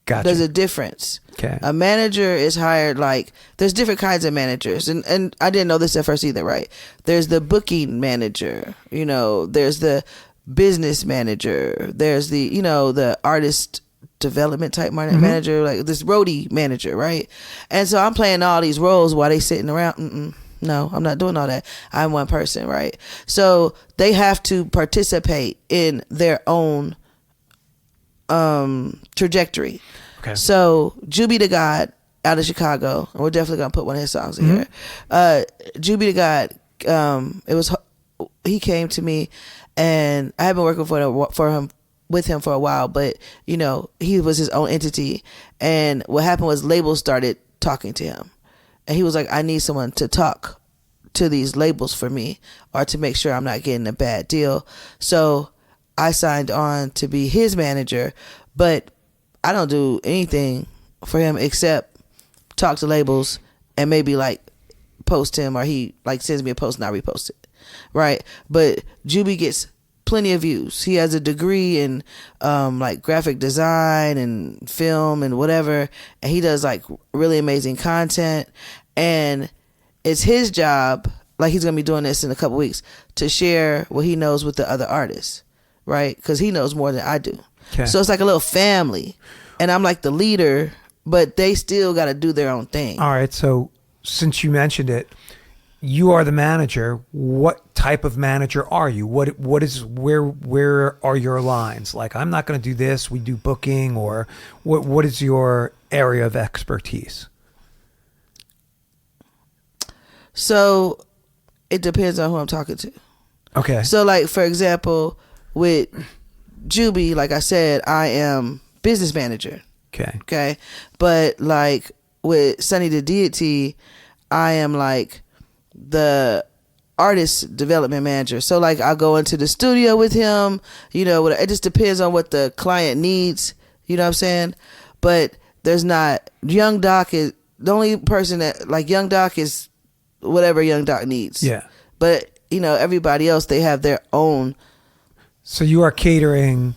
Gotcha. There's a difference. Okay. A manager is hired, like, there's different kinds of managers, and I didn't know this at first either, right? There's the booking manager, there's the business manager, there's the, the artist development type manager, like this roadie manager, right? And so I'm playing all these roles while they sitting around. No, I'm not doing all that. I'm one person, right? So they have to participate in their own trajectory. Okay. So Juby the God out of Chicago, and we're definitely gonna put one of his songs in here. Juby the God, he came to me, and I have been working with him for a while, but he was his own entity, and what happened was labels started talking to him, and he was like, I need someone to talk to these labels for me, or to make sure I'm not getting a bad deal. So I signed on to be his manager, but I don't do anything for him except talk to labels and maybe like post him, or he like sends me a post and I repost it, right? But Juby gets plenty of views. He has a degree in like graphic design and film and whatever, and he does like really amazing content, and it's his job, like he's gonna be doing this in a couple weeks, to share what he knows with the other artists, right? Because he knows more than I do. Okay. So it's like a little family, and I'm like the leader, but they still got to do their own thing. All right. So since you mentioned it, you are the manager. What type of manager are you? Where are your lines? Like, I'm not going to do this. We do booking, or what is your area of expertise? So it depends on who I'm talking to. Okay. So like, for example, with Juby, like I said, I am business manager. Okay. But like with Sonny the Deity, I am like the artist development manager. So like I go into the studio with him, it just depends on what the client needs, you know what I'm saying? But there's not, Young Doc is the only person that, like, Young Doc is whatever Young Doc needs. Yeah. But everybody else, they have their own. So you are catering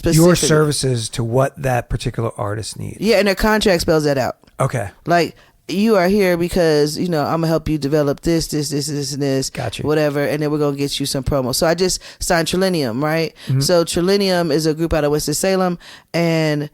your services to what that particular artist needs. Yeah, and their contract spells that out. Okay. Like, you are here because, I'm going to help you develop this, and this. Gotcha. Whatever, and then we're going to get you some promo. So I just signed Trilenium, right? Mm-hmm. So Trilenium is a group out of Winston-Salem, and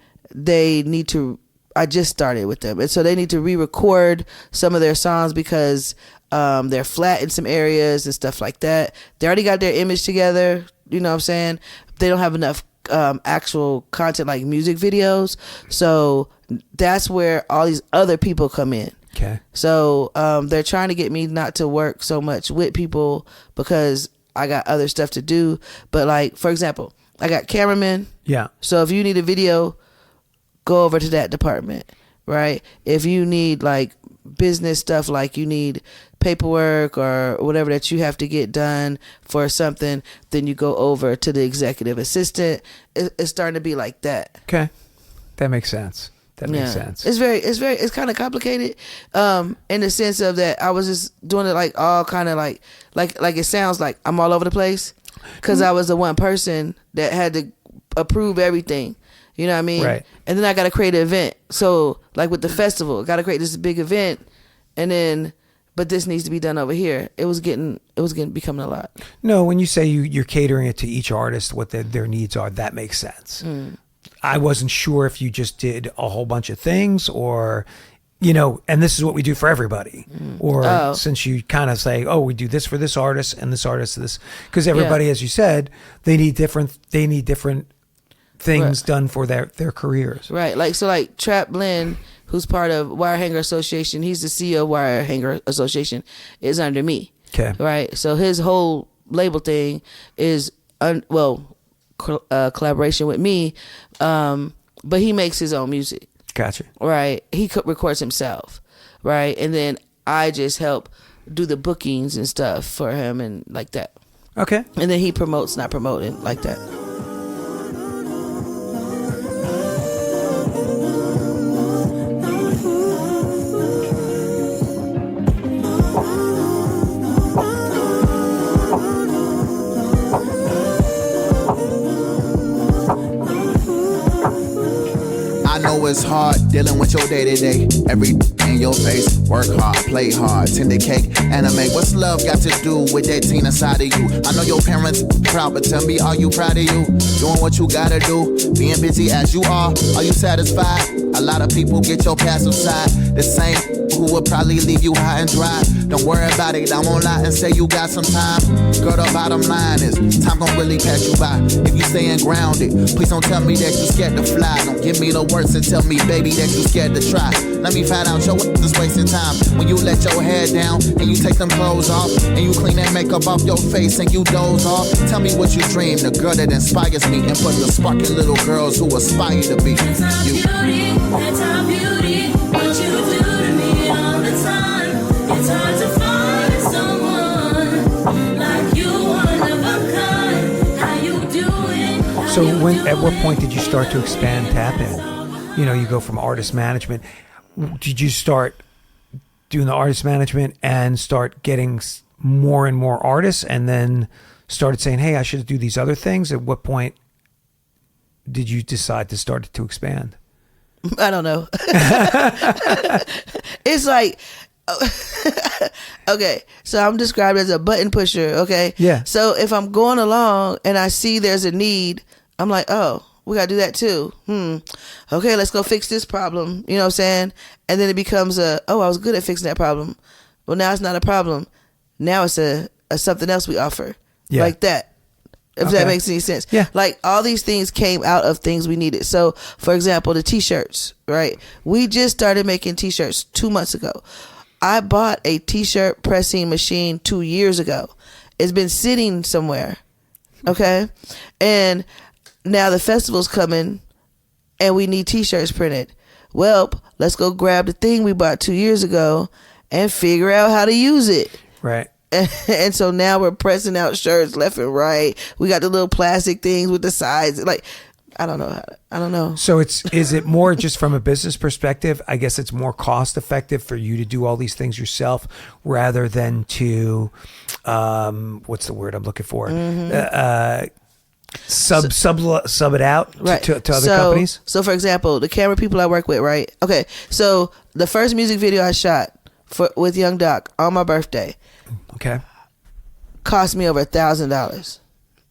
I just started with them. And so they need to re-record some of their songs because they're flat in some areas and stuff like that. They already got their image together, you know what I'm saying? They don't have enough actual content like music videos. So that's where all these other people come in. Okay. So they're trying to get me not to work so much with people because I got other stuff to do. But like, for example, I got cameramen. Yeah. So if you need a video, go over to that department, right? If you need like business stuff, like you need paperwork or whatever that you have to get done for something, then you go over to the executive assistant. It's starting to be like that. Okay. That makes sense. Makes sense. It's kind of complicated in the sense of that I was just doing it like all kind of like it sounds like I'm all over the place because I was the one person that had to approve everything. You know what I mean? Right. And then I got to create an event. So like with the festival, got to create this big event, and then, but this needs to be done over here. It was becoming a lot. No, when you say you're catering it to each artist, what their needs are, that makes sense. I wasn't sure if you just did a whole bunch of things, or, and this is what we do for everybody. Or since you kind of say, oh, we do this for this artist and this artist, this, because everybody, as you said, they need different things done for their careers. Right. Like Trap Blend, who's part of Wire Hanger Association, he's the CEO of Wire Hanger Association, is under me. Okay. Right. So his whole label thing is collaboration with me, but he makes his own music. Gotcha. Right. He records himself. Right. And then I just help do the bookings and stuff for him and like that. Okay. And then he promotes, not promoting like that. I know it's hard dealing with your day-to-day. Every in your face, work hard, play hard, tender cake, anime. What's love got to do with that teen inside of you? I know your parents proud, but tell me, are you proud of you? Doing what you gotta do, being busy as you are you satisfied? A lot of people get your passive side, the same who will probably leave you high and dry. Don't worry about it, I won't lie and say you got some time. Girl, the bottom line is, time gon' really pass you by. If you staying grounded, please don't tell me that you scared to fly. Don't give me the words and tell me, baby, that you scared to try. Let me find out your is wasting time. When you let your hair down and you take them clothes off, and you clean that makeup off your face and you doze off. Tell me what you dream, the girl that inspires me, and put the sparking little girls who aspire to be you. That's our beauty, what you do to me all the time. It's hard to find someone like you, one of a kind. How you do it? So at what point did you start to expand Tap In? You go from artist management. Did you start doing the artist management and start getting more and more artists, and then started saying, hey, I should do these other things? At what point did you decide to start to expand? I don't know. It's like, okay, so I'm described as a button pusher, okay? Yeah. So if I'm going along and I see there's a need, I'm like, oh, we got to do that too. Okay, let's go fix this problem. You know what I'm saying? And then it becomes I was good at fixing that problem. Well, now it's not a problem. Now it's a something else we offer. Yeah. Like that. If that makes any sense. Yeah. Like all these things came out of things we needed. So, for example, the t-shirts, right? We just started making t-shirts 2 months ago. I bought a t-shirt pressing machine 2 years ago. It's been sitting somewhere. Okay? And now the festival's coming and we need t-shirts printed. Well, let's go grab the thing we bought 2 years ago and figure out how to use it. Right. And so now we're pressing out shirts left and right. We got the little plastic things with the sides. Like, I don't know. So is it more just from a business perspective? I guess it's more cost effective for you to do all these things yourself rather than to, what's the word I'm looking for? Sub it out right. to other companies? So for example, the camera people I work with, right? Okay. So the first music video I shot with Young Doc on my birthday. Okay. Cost me over $1,000.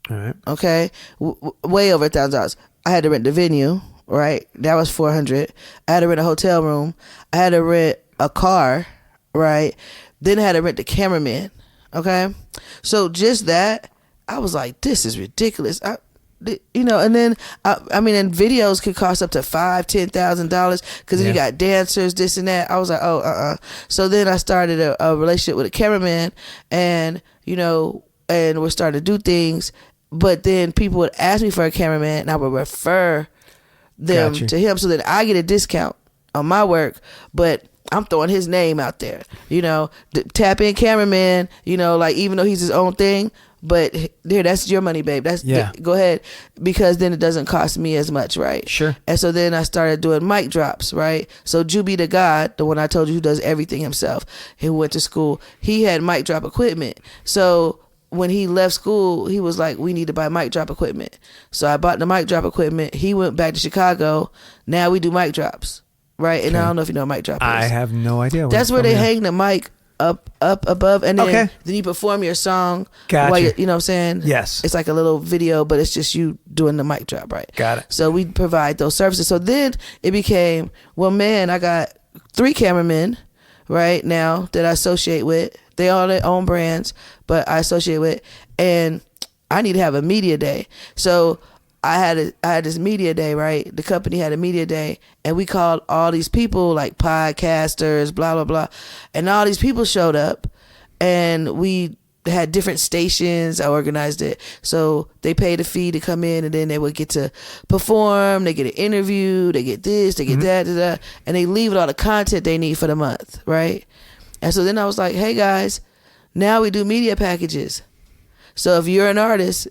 All right. Okay. Way over $1,000. I had to rent the venue, right? That was $400. I had to rent a hotel room. I had to rent a car, right? Then I had to rent the cameraman. Okay. So just that, I was like, this is ridiculous. And then and videos could cost up to $5,000-$10,000 because then you got dancers, this and that. I was like, So then I started a relationship with a cameraman, and we're starting to do things. But then people would ask me for a cameraman, and I would refer them to him, so that I get a discount on my work. But I'm throwing his name out there, the Tap In cameraman. Like even though he's his own thing. But there, that's your money, babe. Go ahead, because then it doesn't cost me as much, right? Sure. And so then I started doing mic drops, right? So Juby the God, the one I told you who does everything himself, who went to school, he had mic drop equipment. So when he left school, he was like, we need to buy mic drop equipment. So I bought the mic drop equipment. He went back to Chicago. Now we do mic drops, right? And I don't know if you know what mic drop is. I have no idea. That's where they hang the mic up above, and then you perform your song. Gotcha. While you know what I'm saying? Yes. It's like a little video, but it's just you doing the mic drop, right? Got it. So we provide those services. So then it became, well, man, I got 3 cameramen right now that I associate with. They all their own brands, but I associate with, and I need to have a media day. So I had this media day, right? The company had a media day, and we called all these people like podcasters, blah blah blah, and all these people showed up, and we had different stations. I organized it, so they paid a fee to come in, and then they would get to perform. They get an interview. They get this. They get that, and they leave with all the content they need for the month, right? And so then I was like, hey guys, now we do media packages. So if you're an artist,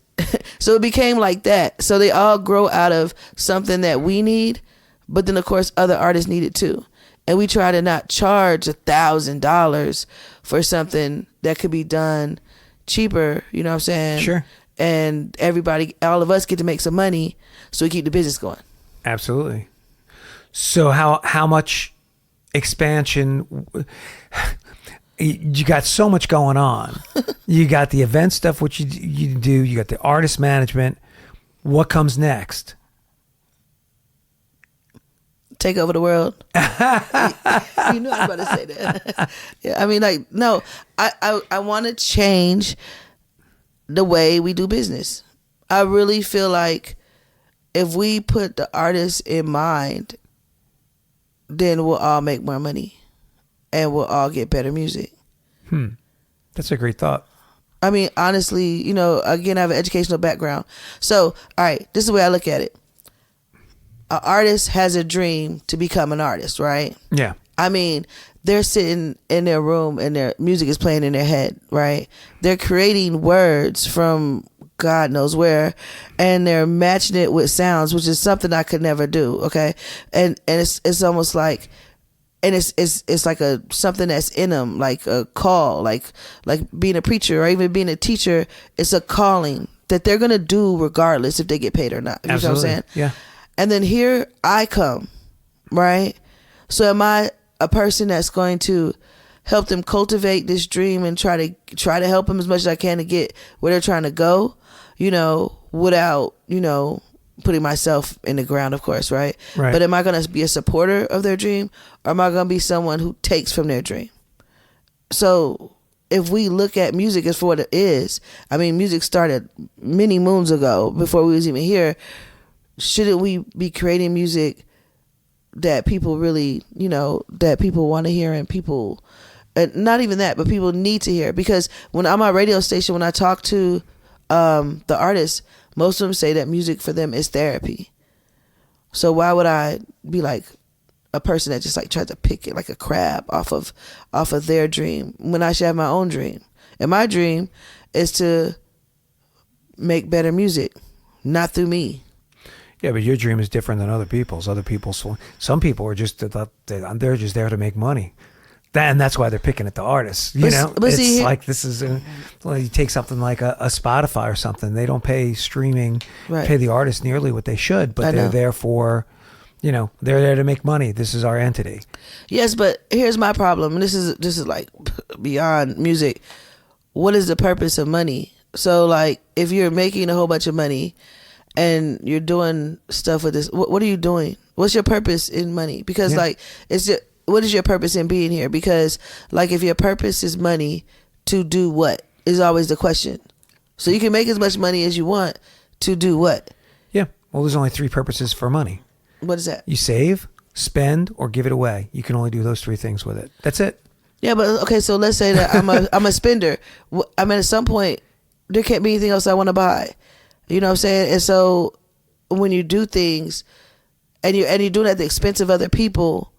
so it became like that. So they all grow out of something that we need, but then of course other artists need it too. And we try to not charge $1,000 for something that could be done cheaper, you know what I'm saying? Sure. And everybody, all of us get to make some money, so we keep the business going. Absolutely. So how much expansion? You got so much going on. You got the event stuff, which you do. You got the artist management. What comes next? Take over the world. You know I'm about to say that. Yeah, I mean, like, no, I want to change the way we do business. I really feel like if we put the artists in mind, then we'll all make more money and we'll all get better music. That's a great thought. I mean, honestly, you know, again, I have an educational background. So, all right, this is the way I look at it. An artist has a dream to become an artist, right? Yeah. I mean, they're sitting in their room and their music is playing in their head, right? They're creating words from God knows where, and they're matching it with sounds, which is something I could never do, okay? And it's almost like, and it's like something that's in them, like a call, like being a preacher or even being a teacher. It's a calling that they're gonna do regardless if they get paid or not. You Absolutely. know what I'm saying? Yeah. And then here I come, right? So am I a person that's going to help them cultivate this dream and try to help them as much as I can to get where they're trying to go, you know, without, you know, putting myself in the ground, of course, right? Right. But am I going to be a supporter of their dream, or am I going to be someone who takes from their dream? So if we look at music as for what it is, I mean, music started many moons ago before we was even here. Shouldn't we be creating music that people really, you know, that people want to hear, and people, not even that, but people need to hear? Because when I'm on my radio station, when I talk to the artists, most of them say that music for them is therapy. So why would I be like a person that just like tries to pick it like a crab off of their dream when I should have my own dream? And my dream is to make better music, not through me. Yeah, but your dream is different than other people's. Some people are just they're just there to make money. And that's why they're picking at the artists. You know, but it's see, like this is well, you take something like a Spotify or something. They don't pay streaming, right, pay the artist nearly what they should, but they're there for, you know, they're there to make money. This is our entity. Yes, but here's my problem. And this is like beyond music. What is the purpose of money? So like, if you're making a whole bunch of money and you're doing stuff with this, what are you doing? What's your purpose in money? Because like, it's just, what is your purpose in being here? Because like, if your purpose is money, to do what is always the question. So you can make as much money as you want, to do what? Yeah. Well, there's only 3 purposes for money. What is that? You save, spend, or give it away. You can only do those 3 things with it. That's it. Yeah, but okay, so let's say that I'm a spender. I mean, at some point, there can't be anything else I want to buy. You know what I'm saying? And so when you do things and you're doing it at the expense of other people,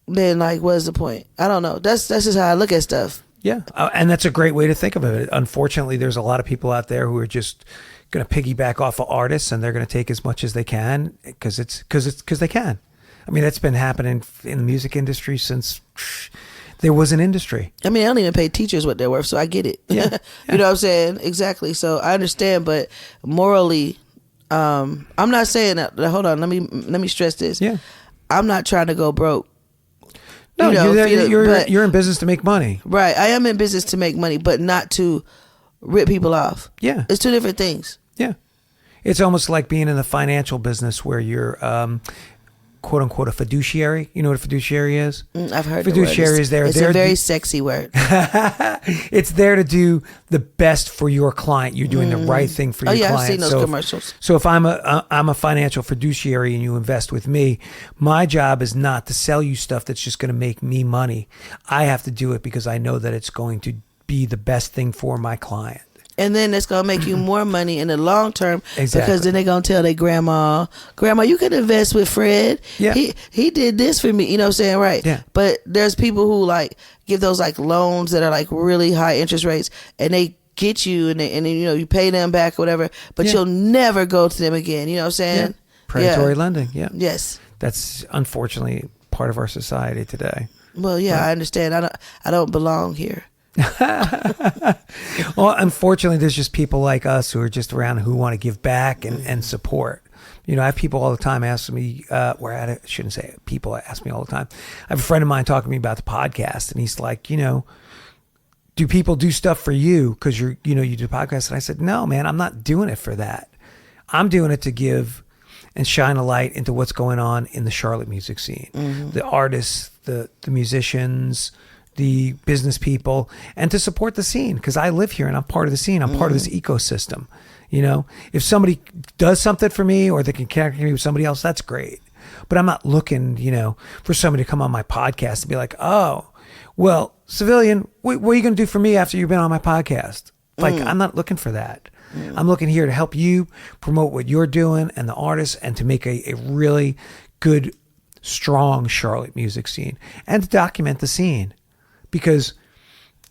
then like, what is the point? I don't know. That's just how I look at stuff. Yeah, and that's a great way to think of it. Unfortunately, there's a lot of people out there who are just going to piggyback off of artists, and they're going to take as much as they can because they can. I mean, that's been happening in the music industry since there was an industry. I mean, I don't even pay teachers what they're worth, so I get it. Yeah. You know what I'm saying? Exactly. So I understand, but morally, I'm not saying that. Hold on, let me stress this. Yeah. I'm not trying to go broke. No, You know, you're in business to make money. Right. I am in business to make money, but not to rip people off. Yeah. It's two different things. Yeah. It's almost like being in the financial business where you're, quote unquote, a fiduciary. You know what a fiduciary is? I've heard fiduciary is there. It's a very sexy word. It's there to do the best for your client. You're doing the right thing for your client. I've seen those commercials. So if I'm a financial fiduciary and you invest with me, my job is not to sell you stuff that's just going to make me money. I have to do it because I know that it's going to be the best thing for my client. And then it's going to make you more money in the long term. Exactly. Because then they're going to tell their grandma, you could invest with Fred. Yeah. He did this for me. You know what I'm saying? Right. Yeah. But there's people who like give those like loans that are like really high interest rates, and they get you and then, you know, you pay them back or whatever, but you'll never go to them again. You know what I'm saying? Yeah. Predatory lending. Yeah. Yes. That's unfortunately part of our society today. Well, yeah, I understand. I don't belong here. Well, unfortunately, there's just people like us who are just around who want to give back and support. You know, I have people all the time ask me, I shouldn't say it. People ask me all the time. I have a friend of mine talking to me about the podcast, and he's like, you know, do people do stuff for you because you do podcasts? And I said, no, man, I'm not doing it for that. I'm doing it to give and shine a light into what's going on in the Charlotte music scene. Mm-hmm. The artists, the musicians, the business people, and to support the scene because I live here and I'm part of the scene. I'm part of this ecosystem. You know, if somebody does something for me or they can connect me with somebody else, that's great. But I'm not looking, you know, for somebody to come on my podcast and be like, oh, well, Civilian, what are you going to do for me after you've been on my podcast? Like, I'm not looking for that. I'm looking here to help you promote what you're doing and the artists and to make a really good, strong Charlotte music scene and to document the scene. Because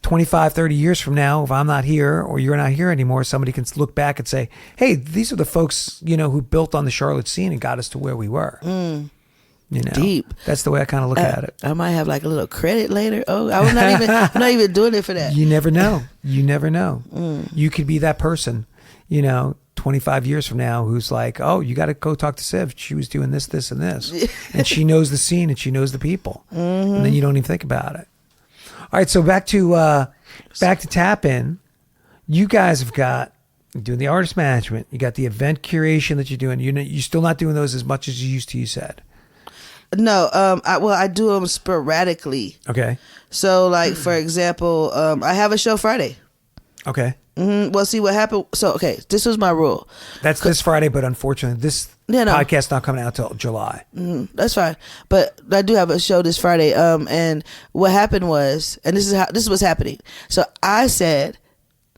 25, 30 years from now, if I'm not here or you're not here anymore, somebody can look back and say, hey, these are the folks, you know, who built on the Charlotte scene and got us to where we were. You know, deep. That's the way I kind of look at it. I might have like a little credit later. Oh, I'm not even doing it for that. You never know. You never know. You could be that person, you know, 25 years from now who's like, oh, you got to go talk to Civ. She was doing this, this, and this. And she knows the scene and she knows the people. And then you don't even think about it. All right, so back to Tap In. You guys have got doing the artist management. You got the event curation that you're doing. You're still not doing those as much as you used to. You said no. I do them sporadically. Okay. So, like for example, I have a show Friday. Okay. Well, see what happened. So, okay, this was my rule. That's this Friday, but unfortunately, this podcast not coming out till July. That's fine, but I do have a show this Friday. And what happened was, and this is what's happening. So I said,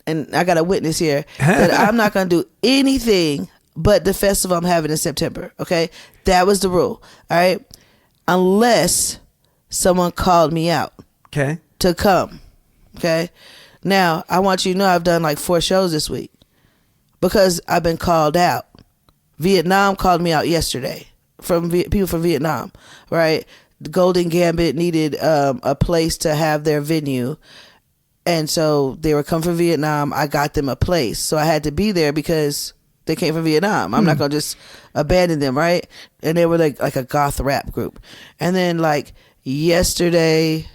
and I got a witness here that I'm not going to do anything but the festival I'm having in September. Okay, that was the rule. All right, unless someone called me out. Okay. To come. Okay. Now, I want you to know I've done like 4 shows this week because I've been called out. Vietnam called me out yesterday from people from Vietnam, right? The Golden Gambit needed a place to have their venue. And so they were coming from Vietnam. I got them a place. So I had to be there because they came from Vietnam. I'm not going to just abandon them, right? And they were like a goth rap group. And then like Friday.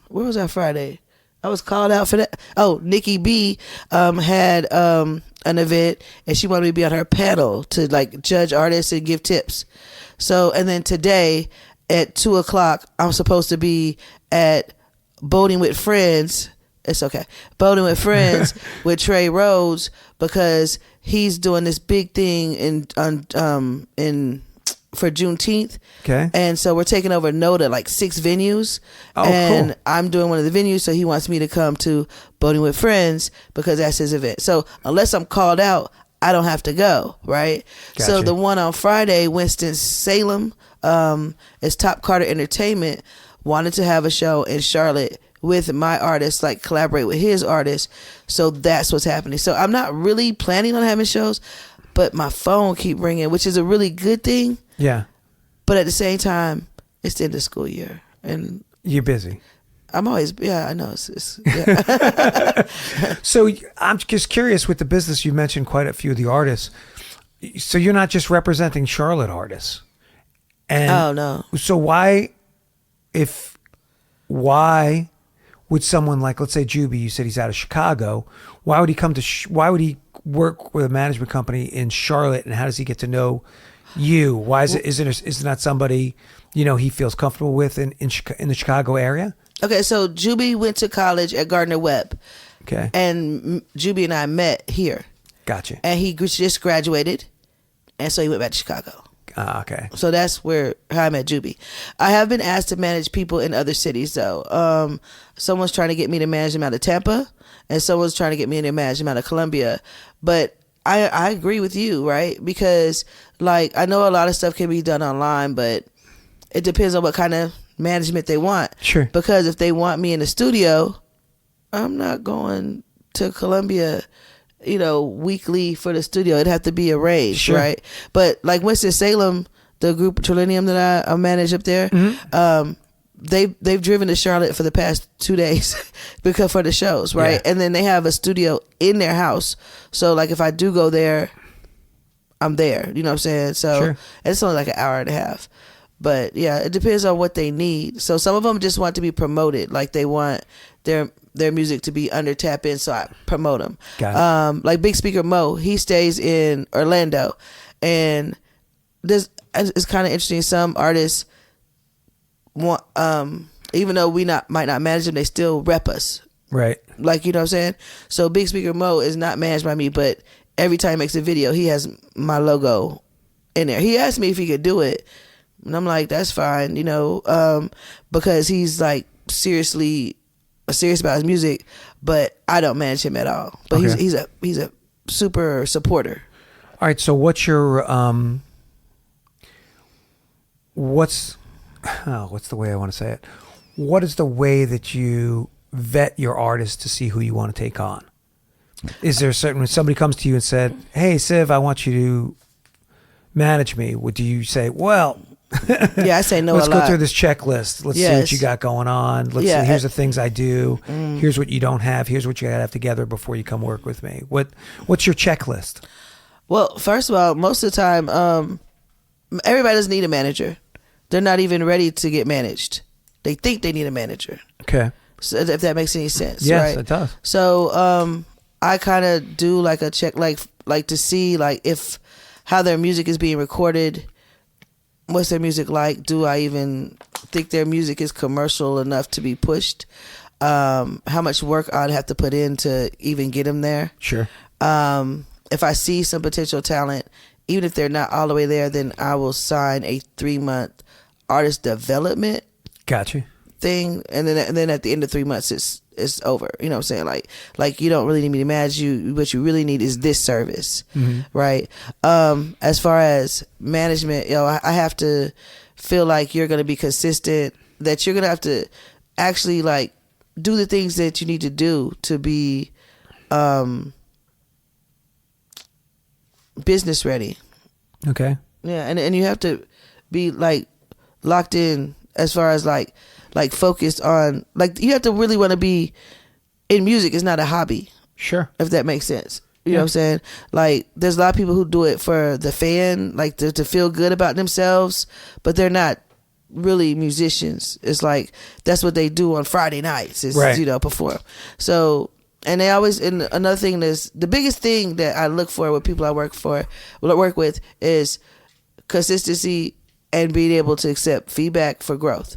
Where was I Friday? I was called out for that. Oh, Nikki B had an event and she wanted me to be on her panel to like judge artists and give tips. So, and then today at 2:00, I'm supposed to be at Boating with Friends. It's okay. Boating with Friends with Trey Rhodes because he's doing this big thing for Juneteenth. Okay. And so we're taking over NODA, like 6 venues. Oh, and cool. I'm doing one of the venues, so he wants me to come to Boating with Friends because that's his event. So unless I'm called out, I don't have to go, right? Gotcha. So the one on Friday, Winston-Salem, is Top Carter Entertainment, wanted to have a show in Charlotte with my artist, like collaborate with his artist. So that's what's happening. So I'm not really planning on having shows, but my phone keep ringing, which is a really good thing. Yeah. But at the same time, it's the end of the school year. and You're busy. I'm always, I know. Yeah. So I'm just curious, with the business, you mentioned quite a few of the artists. So you're not just representing Charlotte artists. And Oh, no. So why would someone like, let's say Juby, you said he's out of Chicago, why would he come to, why would he work with a management company in Charlotte, and how does he get to know you? Why is it not somebody, he feels comfortable with in the Chicago area? Okay, so Juby went to college at Gardner Webb. Okay. And Juby and I met here. Gotcha. And he just graduated, and so he went back to Chicago. Okay. So that's how I met Juby. I have been asked to manage people in other cities, though. Someone's trying to get me to manage them out of Tampa, and someone's trying to get me to manage them out of Columbia. But I agree with you, right? Because, like, I know a lot of stuff can be done online, but it depends on what kind of management they want. Sure. Because if they want me in the studio, I'm not going to Columbia, weekly for the studio. It'd have to be arranged, sure. right? But like Winston-Salem, the group Trillium that I manage up there, they've driven to Charlotte for the past 2 days because for the shows, right? Yeah. And then they have a studio in their house. So like if I do go there, I'm there. You know what I'm saying? So Sure. and it's only like an hour and a half. But yeah, it depends on what they need. So some of them just want to be promoted, like they want their music to be under Tap In, so I promote them. Got it. Like Big Speaker Mo, he stays in Orlando, and this is kind of interesting. Some artists want, even though we might not manage them, they still rep us. Right. Like, you know what I'm saying? So Big Speaker Mo is not managed by me, but every time he makes a video, he has my logo in there. He asked me if he could do it, and I'm like, that's fine, because he's like serious about his music, but I don't manage him at all. But Okay. he's a super supporter. All right. So what's your what's the way I want to say it? What is the way that you vet your artist to see who you want to take on? Is there when somebody comes to you and said, "Hey, Civ, I want you to manage me," do you say, "Well"? Yeah, I say no. Let's a go lot. through this checklist. Let's see what you got going on. Let's see. Here's the things I do. Here's what you don't have. Here's what you got to have together before you come work with me. What's your checklist? Well, first of all, most of the time, everybody doesn't need a manager. They're not even ready to get managed. They think they need a manager. Okay. So if that makes any sense. Yes, right? it does. So I kind of do like a check, like to see like if how their music is being recorded. What's their music like? Do I even think their music is commercial enough to be pushed? How much work I'd have to put in to even get them there? Sure. If I see some potential talent, even if they're not all the way there, then I will sign a 3-month artist development Gotcha. thing, and then at the end of 3 months, it's over. You know what I'm saying? Like you don't really need me to manage you. What you really need is this service, right? As far as management, I have to feel like you're going to be consistent. That you're going to have to actually like do the things that you need to do to be business ready. Okay. Yeah, and you have to be like locked in as far as like focused on, like you have to really want to be in music. It's not a hobby. Sure. If that makes sense. You know what I'm saying? Like there's a lot of people who do it for the fan, like to feel good about themselves, but they're not really musicians. It's like that's what they do on Friday nights is right. Perform. So and they always, and another thing is the biggest thing that I look for with people I work with is consistency and being able to accept feedback for growth.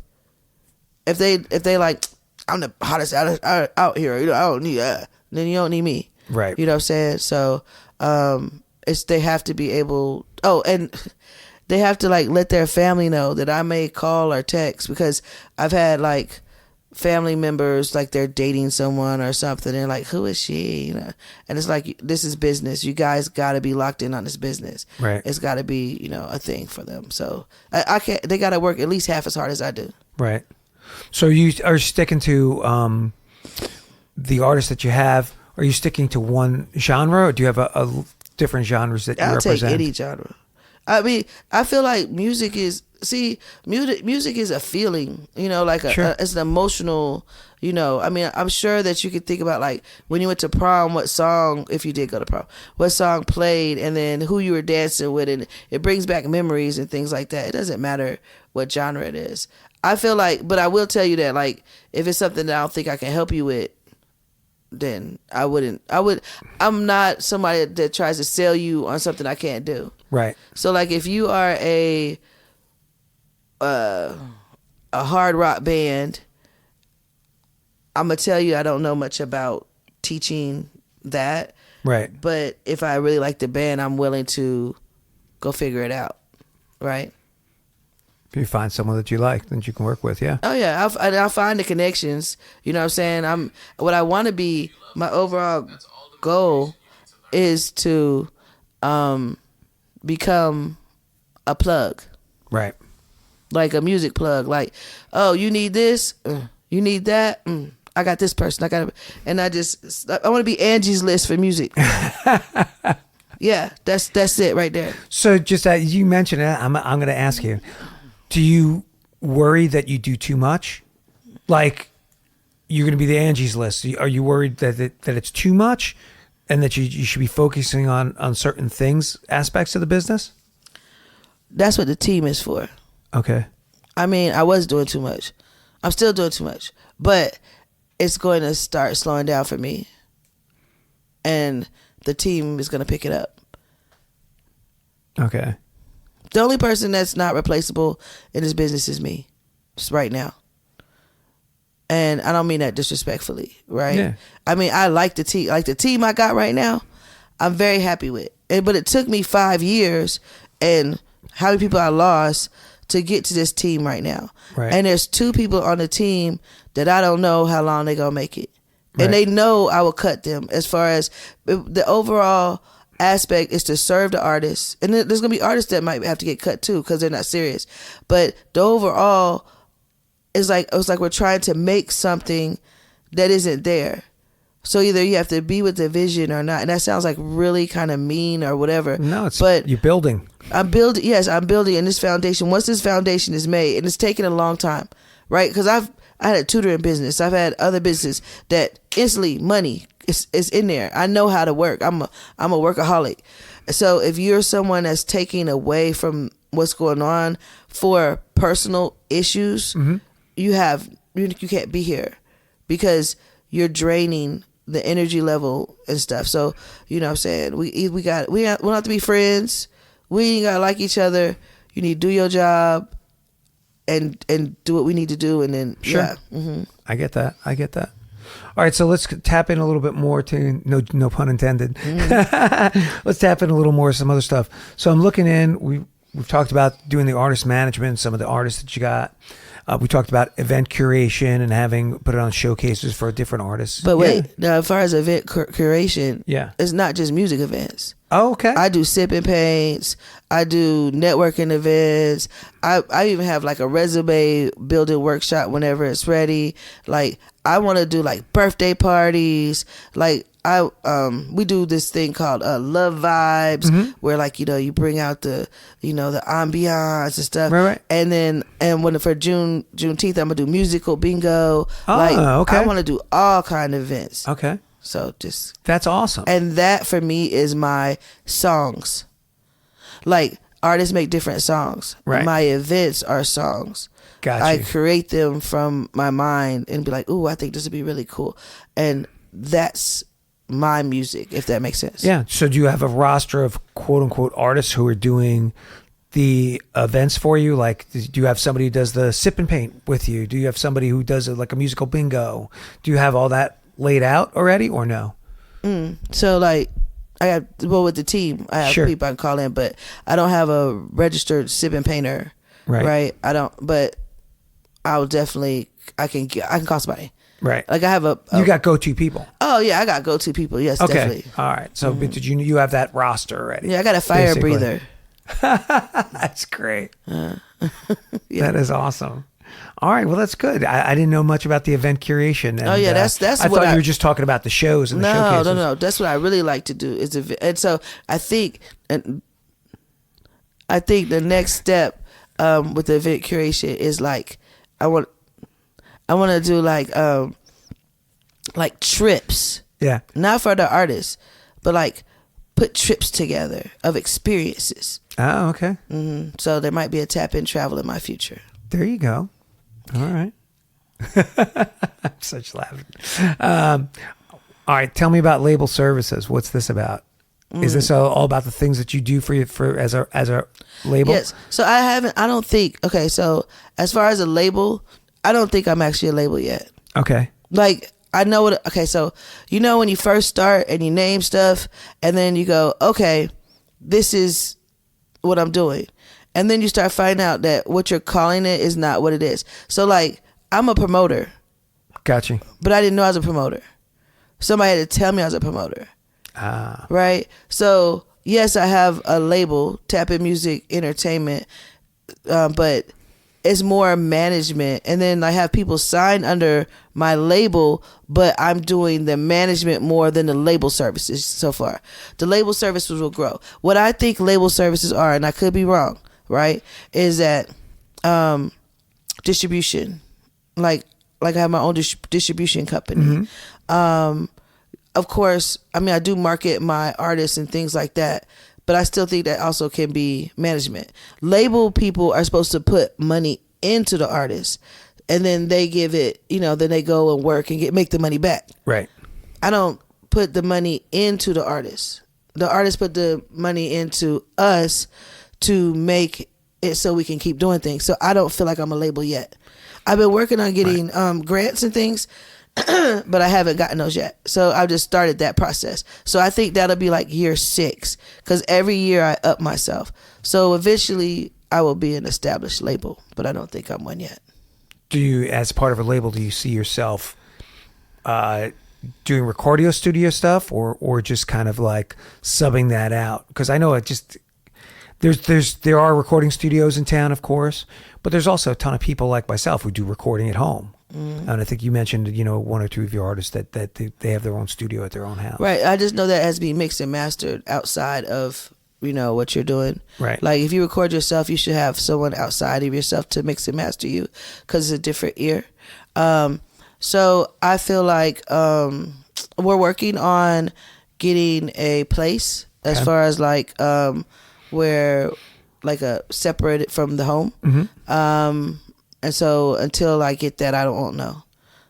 If they like, I'm the hottest out here, I don't need that, then you don't need me. Right. You know what I'm saying? So they have to be able, and they have to like let their family know that I may call or text, because I've had like family members, like they're dating someone or something, and like, who is she? And it's like, this is business. You guys got to be locked in on this business. Right. It's got to be, a thing for them. So I can't. They got to work at least half as hard as I do. Right. So you are sticking to the artists that you have. Are you sticking to one genre, or do you have a different genres that you represent? I'll take any genre. I mean, I feel like music is music is a feeling, like Sure. it's an emotional, I mean, I'm sure that you could think about like when you went to prom, what song, if you did go to prom, what song played, and then who you were dancing with, and it brings back memories and things like that. It doesn't matter what genre it is. I feel like, but I will tell you that like if it's something that I don't think I can help you with, then I'm not somebody that tries to sell you on something I can't do. Right. So like if you are a hard rock band, I'm gonna tell you I don't know much about teaching that. Right. But if I really like the band, I'm willing to go figure it out. Right. If you find someone that you like, that you can work with, yeah. Oh yeah, I'll find the connections. You know what I'm saying? What I want to be. My overall goal is to become a plug, Right. like a music plug. Like, oh, you need this, you need that. I got this person. I want to be Angie's List for music. Yeah, that's it right there. So just you mentioned it, I'm going to ask you, do you worry that you do too much? Like, you're going to be the Angie's List. Are you worried that it's too much and that you should be focusing on certain things, aspects of the business? That's what the team is for. Okay. I mean, I was doing too much. I'm still doing too much. But it's going to start slowing down for me. And the team is going to pick it up. Okay. The only person that's not replaceable in this business is me. Just right now. And I don't mean that disrespectfully, right? Yeah. I mean, I like the team. Like the team I got right now, I'm very happy with. But it took me 5 years and how many people I lost to get to this team right now. Right. And there's 2 people on the team that I don't know how long they're going to make it. Right. And they know I will cut them as far as the overall aspect is to serve the artists. And there's going to be artists that might have to get cut too because they're not serious. But the overall it's like we're trying to make something that isn't there. So either you have to be with the vision or not. And that sounds like really kind of mean or whatever. No, but you're building. I'm building in this foundation. Once this foundation is made, and it's taken a long time, right? Because I had a tutoring business. I've had other business that instantly money is in there. I know how to work. I'm a workaholic. So if you're someone that's taking away from what's going on for personal issues, you can't be here because you're draining the energy level and stuff. So you know what I'm saying, we don't have to be friends. We ain't gotta like each other. You need to do your job and do what we need to do, and then Sure. Yeah. I get that. All right, so let's tap in a little bit more to no pun intended. Let's tap in a little more some other stuff. So I'm looking in. We've talked about doing the artist management, some of the artists that you got. We talked about event curation and put it on showcases for different artists. But wait, now as far as event curation, Yeah. it's not just music events. Oh, okay. I do sip and paints. I do networking events. I even have like a resume building workshop whenever it's ready. Like I want to do like birthday parties. Like we do this thing called Love Vibes, where like you bring out the the ambiance and stuff. Right. And then when for Juneteenth I'm gonna do musical bingo. Oh, okay. I want to do all kind of events. Okay. So just That's awesome. and that for me is my songs. Like artists make different songs. Right. My events are songs. Gotcha. I create them from my mind and be like, ooh, I think this would be really cool. And that's my music, if that makes sense. Yeah. So do you have a roster of quote unquote artists who are doing the events for you? Like, do you have somebody who does the sip and paint with you? Do you have somebody who does like a musical bingo? Do you have all that laid out already or no? So like with the team, I have Sure. people I can call in, but I don't have a registered sip and painter. Right. I don't, but I can call somebody. Right. Like I have You got go-to people. Oh yeah, I got go-to people. Yes, Okay. definitely. All right. So but did you have that roster already? Yeah, I got a fire basically? breather. That's great. That is awesome. All right. Well, that's good. I didn't know much about the event curation. And, Oh, yeah, that's I what thought you were just talking about the shows and the showcases. No. That's what I really like to do. And so I think the next step with the event curation is like I want to do like trips. Yeah. Not for the artists, but like put trips together of experiences. Oh, okay. So there might be a tap in travel in my future. There you go. All right. I'm such laughing. All right. Tell me about label services. What's this about? Is this all about the things that you do for as a label? Yes. So I don't think, okay, so as far as a label, I don't think I'm actually a label yet. Okay. Like, I know what, okay, so you know when you first start and you name stuff and then you go, okay, this is what I'm doing. And then you start finding out that what you're calling it is not what it is. So like, I'm a promoter. Gotcha. But I didn't know I was a promoter. Somebody had to tell me I was a promoter. Ah. Right? So, yes, I have a label, Tap In Music Entertainment, but it's more management. And then I have people sign under my label, but I'm doing the management more than the label services so far. The label services will grow. What I think label services are, and I could be wrong, right, is that distribution. Like I have my own distribution company. Of course, I mean, I do market my artists and things like that, but I still think that also can be management. Label people are supposed to put money into the artist, and then they give it, then they go and work and make the money back. Right. I don't put the money into the artist. The artist put the money into us to make it so we can keep doing things. So I don't feel like I'm a label yet. I've been working on getting grants and things, but I haven't gotten those yet. So I've just started that process. So I think that'll be like year 6, because every year I up myself. So eventually I will be an established label, but I don't think I'm one yet. Do you, as part of a label, do you see yourself doing recording studio stuff or just kind of like subbing that out? Because I know it just... There are recording studios in town, of course, but there's also a ton of people like myself who do recording at home. And I think you mentioned, one or two of your artists that they have their own studio at their own house. Right. I just know that has to be mixed and mastered outside of, what you're doing. Right. Like if you record yourself, you should have someone outside of yourself to mix and master you, because it's a different ear. So I feel like we're working on getting a place as far as like where like separated from the home. And so until I get that, I won't know.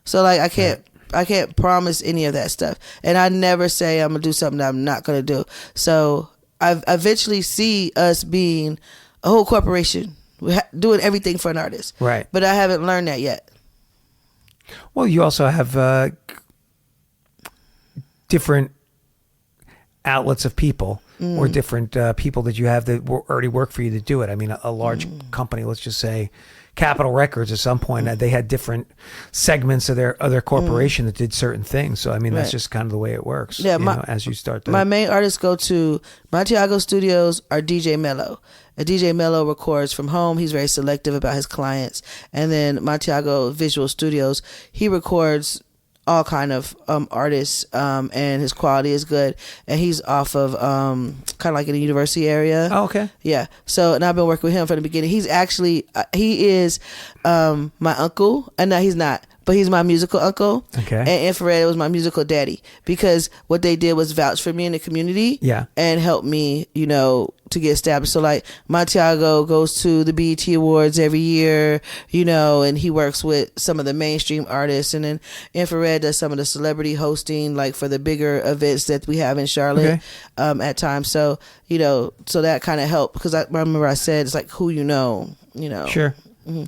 So like I can't promise any of that stuff. And I never say I'm gonna do something that I'm not gonna do. So I eventually see us being a whole corporation, doing everything for an artist. Right. But I haven't learned that yet. Well, you also have different outlets of people or different people that you have that already work for you to do it. I mean, a large company, let's just say Capitol Records, at some point they had different segments of their other corporation that did certain things. So I mean, that's just kind of the way it works. Yeah, as you start to... My main artists go to Montiago Studios or DJ Mello. DJ Mello records from home. He's very selective about his clients. And then Montiago Visual Studios, he records all kind of artists, and his quality is good, and he's off of kind of like in the university area. Oh, okay. Yeah. So, and I've been working with him from the beginning. He's actually he is my uncle, and no, he's not, but he's my musical uncle. Okay. And Infrared was my musical daddy, because what they did was vouch for me in the community. Yeah. And help me, to get established. So like Montiago goes to the BET Awards every year, and he works with some of the mainstream artists, and then Infrared does some of the celebrity hosting, like for the bigger events that we have in Charlotte at times. So, so that kind of helped, because I remember I said it's like who you know. Sure. Mm-hmm.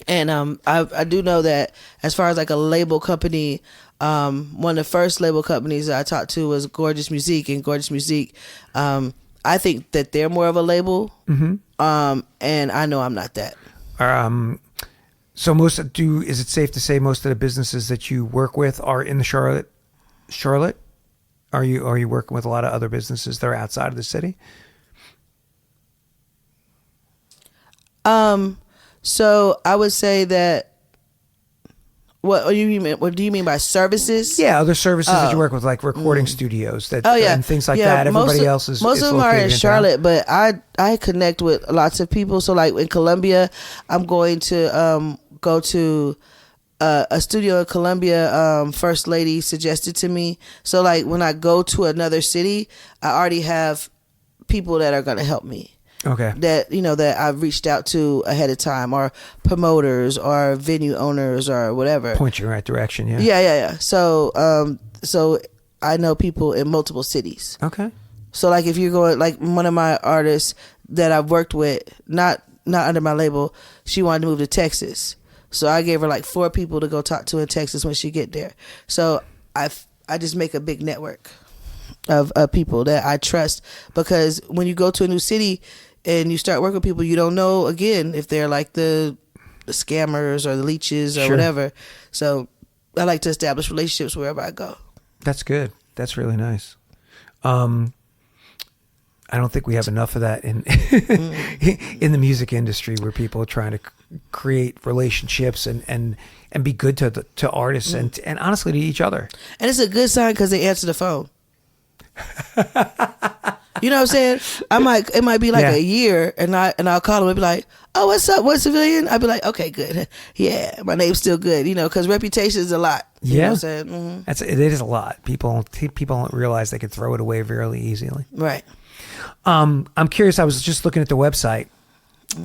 And I do know that as far as like a label company, one of the first label companies that I talked to was Gorgeous Musique, and Gorgeous Musique, I think that they're more of a label, and I know I'm not that. So is it safe to say most of the businesses that you work with are in the Charlotte? Are you working with a lot of other businesses that are outside of the city? So I would say that What do you mean? What do you mean by services? Yeah, other services that you work with, like recording studios that and things like yeah, that. Everybody else is most of them are in Charlotte, but I connect with lots of people. So like in Columbia, I'm going to go to a studio in Columbia. First lady suggested to me. So like when I go to another city, I already have people that are going to help me. Okay. That that I've reached out to ahead of time, or promoters, or venue owners, or whatever. Point you in the right direction. Yeah. Yeah. So so I know people in multiple cities. Okay. So like if you're going, like one of my artists that I've worked with, not under my label, she wanted to move to Texas. So I gave her like 4 people to go talk to in Texas when she get there. So I just make a big network of people that I trust, because when you go to a new city and you start working with people, you don't know again if they're like the scammers or the leeches or whatever. So I like to establish relationships wherever I go. That's good. That's really nice. I don't think we have enough of that in in the music industry, where people are trying to create relationships and be good to artists and honestly to each other. And it's a good sign because they answer the phone. You know what I'm saying? It might be like a year, and I'll call them and be like, "Oh, what's up? What's civilian?" I'd be like, "Okay, good. Yeah, my name's still good." Because reputation is a lot. You know what I'm saying? Mm-hmm. It is a lot. People don't realize they can throw it away really easily. Right. I'm curious. I was just looking at the website,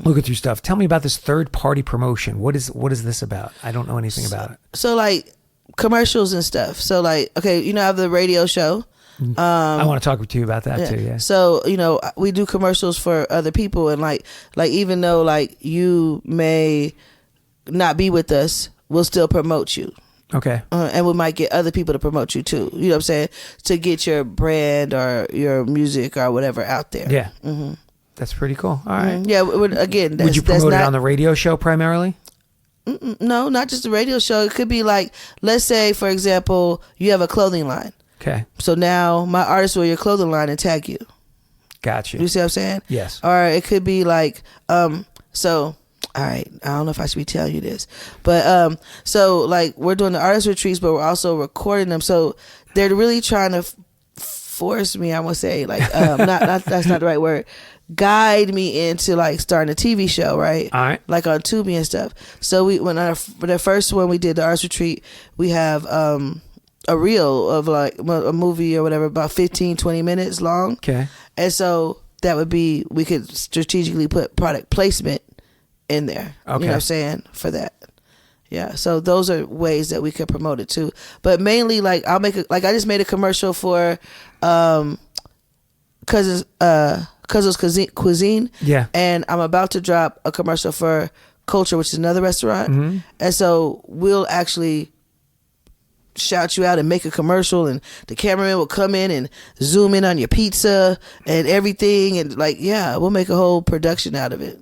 looking through stuff. Tell me about this third-party promotion. What is this about? I don't know anything about it. So like commercials and stuff. So like, okay, I have the radio show. I want to talk to you about that too. Yeah. So we do commercials for other people, and like even though like you may not be with us, we'll still promote you. Okay. And we might get other people to promote you too. You know what I'm saying? To get your brand or your music or whatever out there. Yeah. Mm-hmm. That's pretty cool. All right. Yeah. Again, would you promote it on the radio show primarily? No, not just the radio show. It could be like, let's say, for example, you have a clothing line. Okay. So now my artist will your clothing line and tag you. Gotcha. You see what I'm saying? Yes. Or it could be like, so, all right, I don't know if I should be telling you this, but so like we're doing the artist retreats, but we're also recording them. So they're really trying to force me, I would say, like, not that's not the right word, guide me into like starting a TV show, right? All right. Like on Tubi and stuff. So for the first one we did, the artist retreat, we have a reel of like a movie or whatever, about 15-20 minutes long. Okay. And so that would be, we could strategically put product placement in there. Okay. You know what I'm saying? For that. Yeah. So those are ways that we could promote it too. But mainly like I just made a commercial for Cousin's Cuisine. Yeah. And I'm about to drop a commercial for Culture, which is another restaurant. Mm-hmm. And so we'll actually shout you out and make a commercial, and the cameraman will come in and zoom in on your pizza and everything, and like, yeah, we'll make a whole production out of it.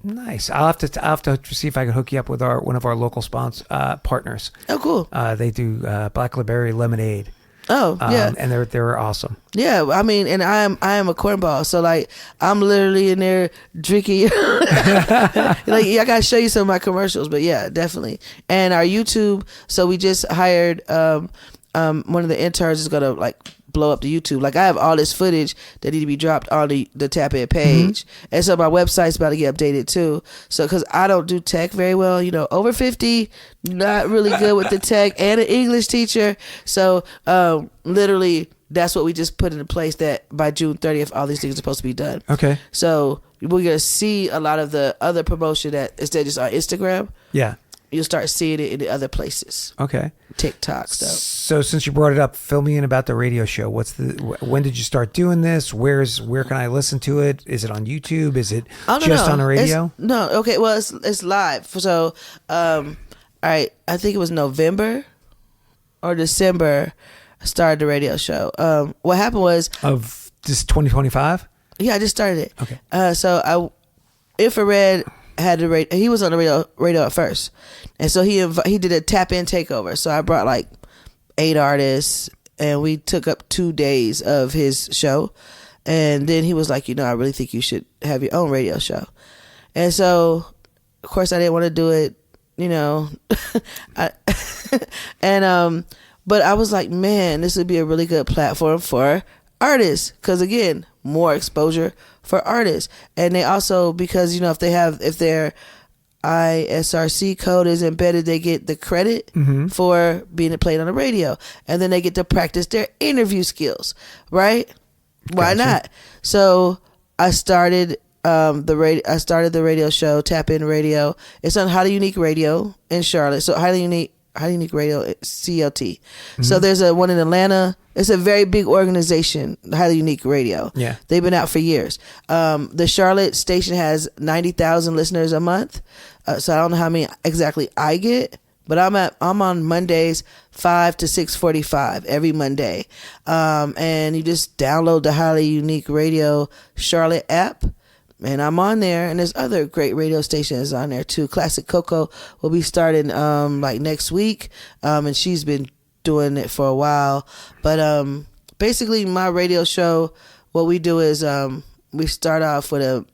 Nice. I'll have to see if I can hook you up with one of our local partners. Oh, cool. They do Blackberry lemonade. Oh, yeah. And they're awesome. Yeah, I mean, and I am a cornball, so like I'm literally in there drinking. Like, I gotta show you some of my commercials, but yeah, definitely. And our YouTube. So we just hired one of the interns is gonna like blow up the YouTube. Like I have all this footage that need to be dropped on the Tap In page, and so my website's about to get updated too. So because I don't do tech very well, over 50, not really good with the tech, and an English teacher. So literally, that's what we just put into place. That by June 30th, all these things are supposed to be done. Okay. So we're gonna see a lot of the other promotion that instead of just on Instagram. Yeah. You'll start seeing it in the other places. Okay. TikTok stuff. So since you brought it up, fill me in about the radio show. When did you start doing this? Where can I listen to it? Is it on YouTube? Is it on the radio? Okay. Well, it's live. So, all right. I think it was November or December. I started the radio show. What happened was of this 2025. Yeah, I just started it. Okay. So Infrared had the radio. He was on the radio at first, and so he did a tap in takeover. So I brought like 8 artists, and we took up 2 days of his show. And then he was like, I really think you should have your own radio show. And so, of course, I didn't want to do it you know, but I was like, man, this would be a really good platform for artists, because again, more exposure for artists. And they also, because, you know, if their ISRC code is embedded, they get the credit for being played on the radio, and then they get to practice their interview skills, right? Why not? So I started the radio show, Tap In Radio. It's on Highly Unique Radio in Charlotte. So Highly Unique Radio, CLT. So there's one in Atlanta. It's a very big organization, Highly Unique Radio. Yeah, they've been out for years. The Charlotte station has 90,000 listeners a month. So I don't know how many exactly I get, but I'm on Mondays 5 to 6:45 every Monday, and you just download the Highly Unique Radio Charlotte app. And I'm on there, and there's other great radio stations on there too. Classic Coco will be starting like next week, and she's been doing it for a while. But basically, my radio show, what we do is we start off with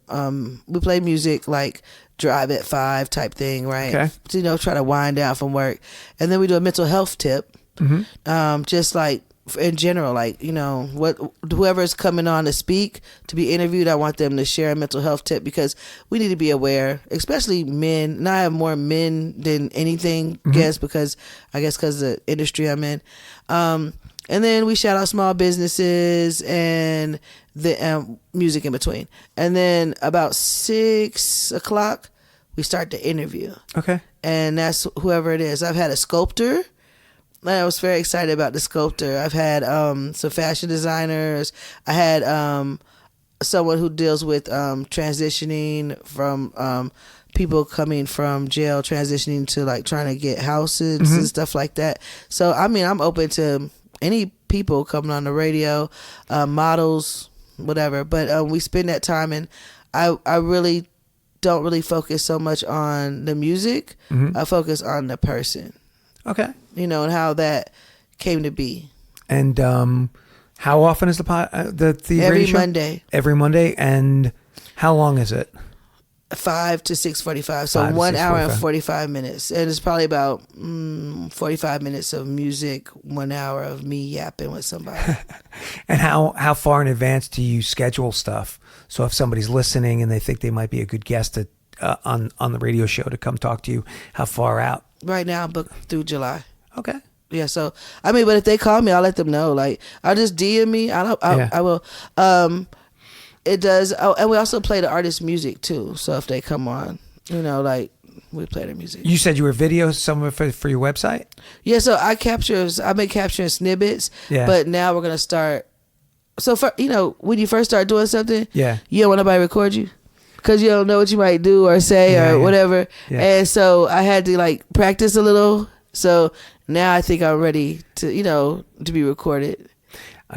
we play music like Drive at 5 type thing, right? Okay. So, you know, try to wind down from work, and then we do a mental health tip, just like. In general, like, you know, whoever's coming on to speak, to be interviewed, I want them to share a mental health tip, because we need to be aware, especially men. And I have more men than anything, because the industry I'm in. And then we shout out small businesses and the music in between. And then about 6 o'clock, we start the interview. Okay. And that's whoever it is. I've had a sculptor. I was very excited about the sculptor. I've had some fashion designers. I had someone who deals with transitioning from people coming from jail, transitioning to like trying to get houses and stuff like that. So, I mean, I'm open to any people coming on the radio, models, whatever. But we spend that time, and I really don't really focus so much on the music. I focus on the person. Okay. You know, and how that came to be. And how often is the radio show? Monday. Every Monday. And how long is it? 5 to 6:45. So 1 hour and 45 minutes. And it's probably about 45 minutes of music, 1 hour of me yapping with somebody. And how far in advance do you schedule stuff? So if somebody's listening and they think they might be a good guest on the radio show to come talk to you, how far out? Right now, booked through July. Okay. Yeah. So I mean, but if they call me, I'll let them know. Like, I'll just DM me. I will. It does. Oh, and we also play the artist music too. So if they come on, you know, like, we play their music. You said you were video somewhere for your website? Yeah. So I've been capturing snippets. Yeah. But now we're gonna start. So you know, when you first start doing something, you don't want nobody to record you, because you don't know what you might do or say or whatever. Yeah. And so I had to like practice a little. So now I think I'm ready to, you know, to be recorded.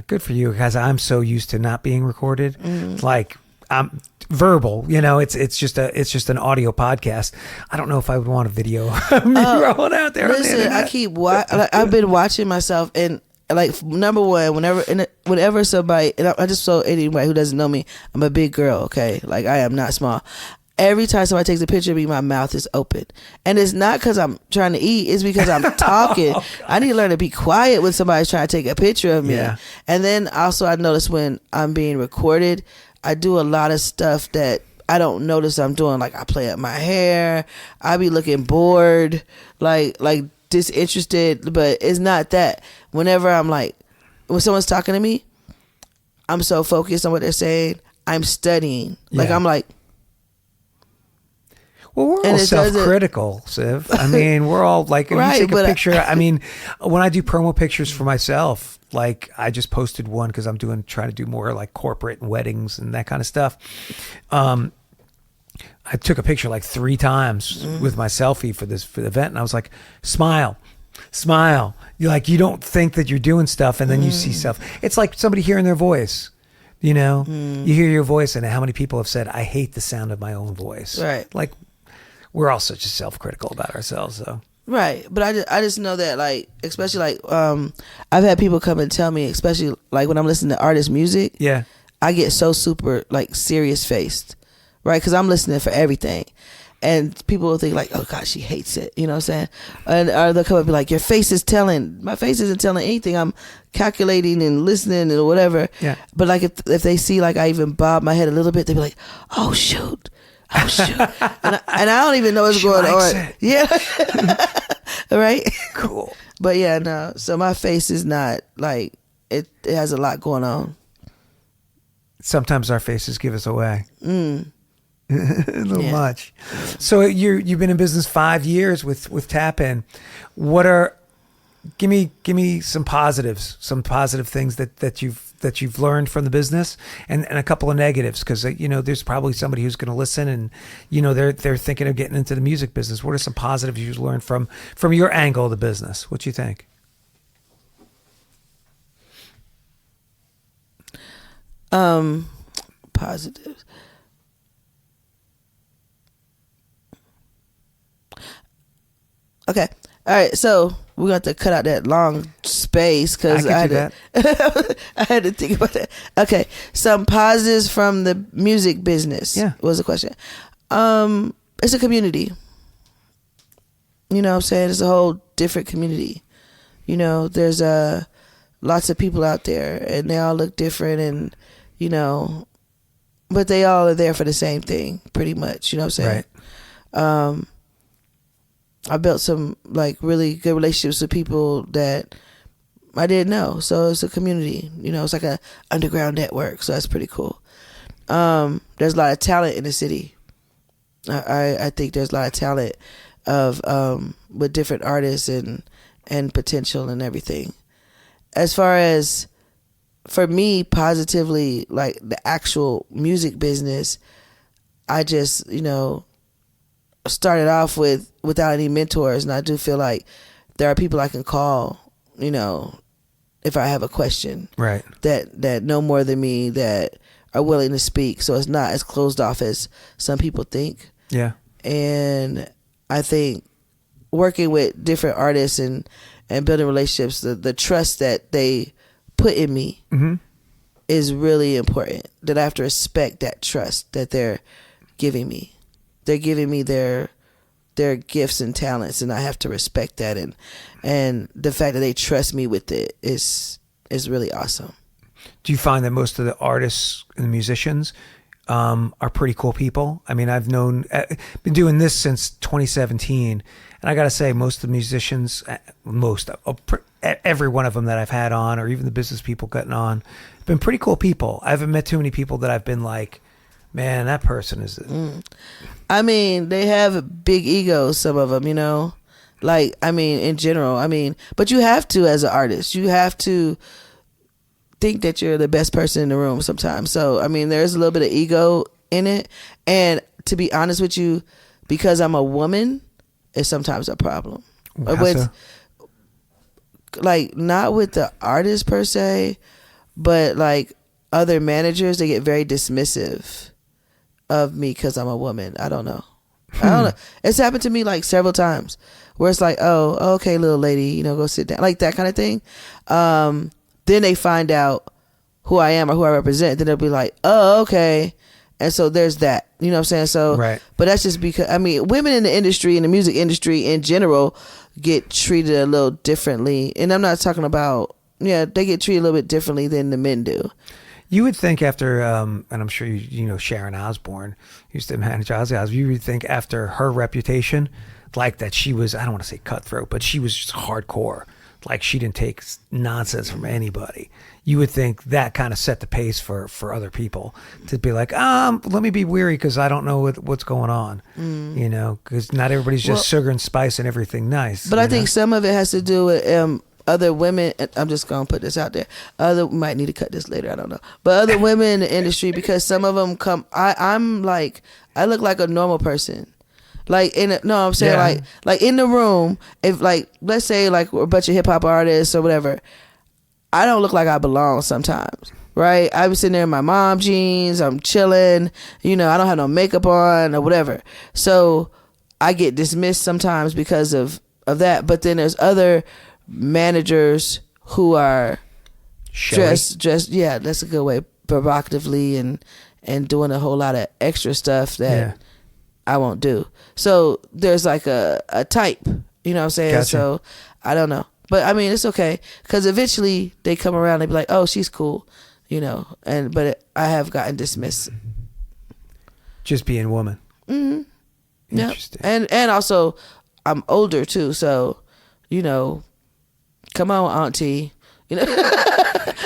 Good for you, because I'm so used to not being recorded. Like, I'm verbal, you know, it's just an audio podcast. I don't know if I would want a video of me rolling out there. Listen, I've been watching myself, and like, number one, whenever somebody, and I just so anybody who doesn't know me, I'm a big girl, okay? Like, I am not small. Every time somebody takes a picture of me, my mouth is open. And it's not because I'm trying to eat. It's because I'm talking. I need to learn to be quiet when somebody's trying to take a picture of me. Yeah. And then also I notice when I'm being recorded, I do a lot of stuff that I don't notice I'm doing. Like, I play up my hair. I be looking bored, like disinterested. But it's not that. Whenever I'm like, when someone's talking to me, I'm so focused on what they're saying. I'm studying. Like, I'm like, well, we're all self-critical, Siv. I mean, we're all like, if you take a picture, I mean, when I do promo pictures for myself, like, I just posted one because I'm trying to do more like corporate and weddings and that kind of stuff. I took a picture like 3 times with my selfie for the event, and I was like, smile. You're like, you don't think that you're doing stuff, and then you see stuff. It's like somebody hearing their voice. You know, you hear your voice, and how many people have said, I hate the sound of my own voice. Right. Like, we're all such self-critical about ourselves, though. Right. But I just know that, like, especially like, I've had people come and tell me, especially like when I'm listening to artist music, I get so super like serious faced, right? Because I'm listening for everything. and people will think like, oh God, she hates it. You know what I'm saying? Or they'll come up and be like, your face is telling. My face isn't telling anything. I'm calculating and listening and whatever. Yeah. But like if they see like I even bob my head a little bit, they'll be like, oh shoot. and I don't even know what's going on. It. Yeah. Right? Cool. But yeah, no. So my face is not like, it has a lot going on. Sometimes our faces give us away. A little much. So you've been in business 5 years with Tap In. Give me some positives, some positive things that you've learned from the business, and a couple of negatives, because there's probably somebody who's going to listen, and they're thinking of getting into the music business. What are some positives you've learned from your angle of the business? What you think? Positives. Okay. All right. So we're going to have to cut out that long space because I had to think about that. Okay. Some positives from the music business. Yeah. Was the question. It's a community. You know what I'm saying? It's a whole different community. There's lots of people out there, and they all look different, and but they all are there for the same thing, pretty much. You know what I'm saying? Right. I built some like really good relationships with people that I didn't know. So it's a community. It's like a underground network. So that's pretty cool. There's a lot of talent in the city. I think there's a lot of talent with different artists and potential and everything. As far as for me, positively, like the actual music business, I just, started off without any mentors, and I do feel like there are people I can call, if I have a question, right, that know more than me, that are willing to speak. So it's not as closed off as some people think. Yeah. And I think working with different artists and building relationships, the trust that they put in me is really important. That I have to respect that trust that they're giving me. They're giving me their gifts and talents, and I have to respect that. And the fact that they trust me with it is really awesome. Do you find that most of the artists and the musicians are pretty cool people? I mean, I've been doing this since 2017, and I got to say, most of the musicians, every one of them that I've had on, or even the business people getting on, have been pretty cool people. I haven't met too many people that I've been like, man, that person is... I mean, they have big egos, some of them, like, I mean, in general, but you have to, as an artist, you have to think that you're the best person in the room sometimes. So, there's a little bit of ego in it. And to be honest with you, because I'm a woman, it's sometimes a problem. With, like, not with the artist per se, but like other managers, they get very dismissive of me because I'm a woman. I don't know. It's happened to me like several times where it's like, oh, okay, little lady, go sit down, like that kind of thing. Then they find out who I am or who I represent. Then they'll be like, oh, okay. And so there's that, you know what I'm saying? So, right. But that's just because, women in the industry, in the music industry in general, get treated a little differently. And I'm not talking about, they get treated a little bit differently than the men do. You would think after, and I'm sure you know Sharon Osbourne used to manage Ozzy Osbourne. You would think after her reputation, like that she was, I don't want to say cutthroat, but she was just hardcore. Like she didn't take nonsense from anybody. You would think that kind of set the pace for other people to be like, let me be weary because I don't know what's going on, because not everybody's just sugar and spice and everything nice. But I think some of it has to do with other women. I'm just gonna put this out there. Might need to cut this later. I don't know. But other women in the industry, because some of them come. I'm like, I look like a normal person. Like I'm saying like in the room, if like let's say like we're a bunch of hip hop artists or whatever, I don't look like I belong sometimes, right? I was sitting there in my mom jeans, I'm chilling, I don't have no makeup on or whatever. So I get dismissed sometimes because of that. But then there's other managers who are dressed, yeah, that's a good way, provocatively and doing a whole lot of extra stuff that I won't do. So there's like a type, you know what I'm saying? Gotcha. So I don't know. But I mean, it's okay. Because eventually they come around and be like, oh, she's cool, you know. But I have gotten dismissed. Just being a woman. Mm-hmm. Yeah. Interesting. And also, I'm older too. So, you know, come on, auntie. You know.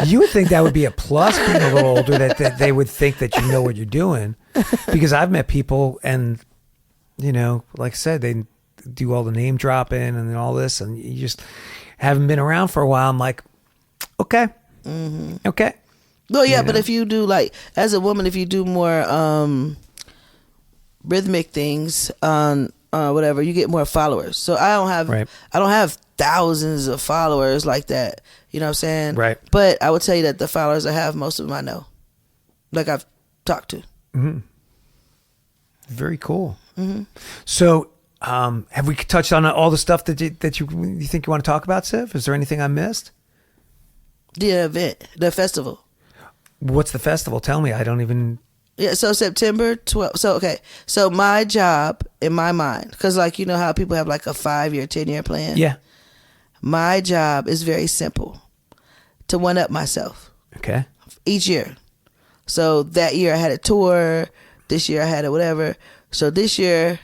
You would think that would be a plus, being a little older, that they would think that you know what you're doing. Because I've met people and, you know, like I said, they do all the name dropping and all this, and you just haven't been around for a while. I'm like, okay. Mm-hmm. Okay. Well, yeah, You but know? if you do, like, as a woman, if you do more rhythmic things on whatever, you get more followers. So I don't have thousands of followers like that. You know what I'm saying? Right. But I would tell you that the followers I have, most of them I know, like I've talked to. Mm-hmm. Very cool. Mm-hmm. So, have we touched on all the stuff that you think you want to talk about, Siv? Is there anything I missed? The event, the festival. What's the festival? Tell me. I don't even. Yeah, so September 12th. So, okay. So my job in my mind, because like, you know how people have like a 5-year, 10-year plan? Yeah. My job is very simple. To one-up myself. Okay. Each year. So that year I had a tour. This year I had a whatever. So this year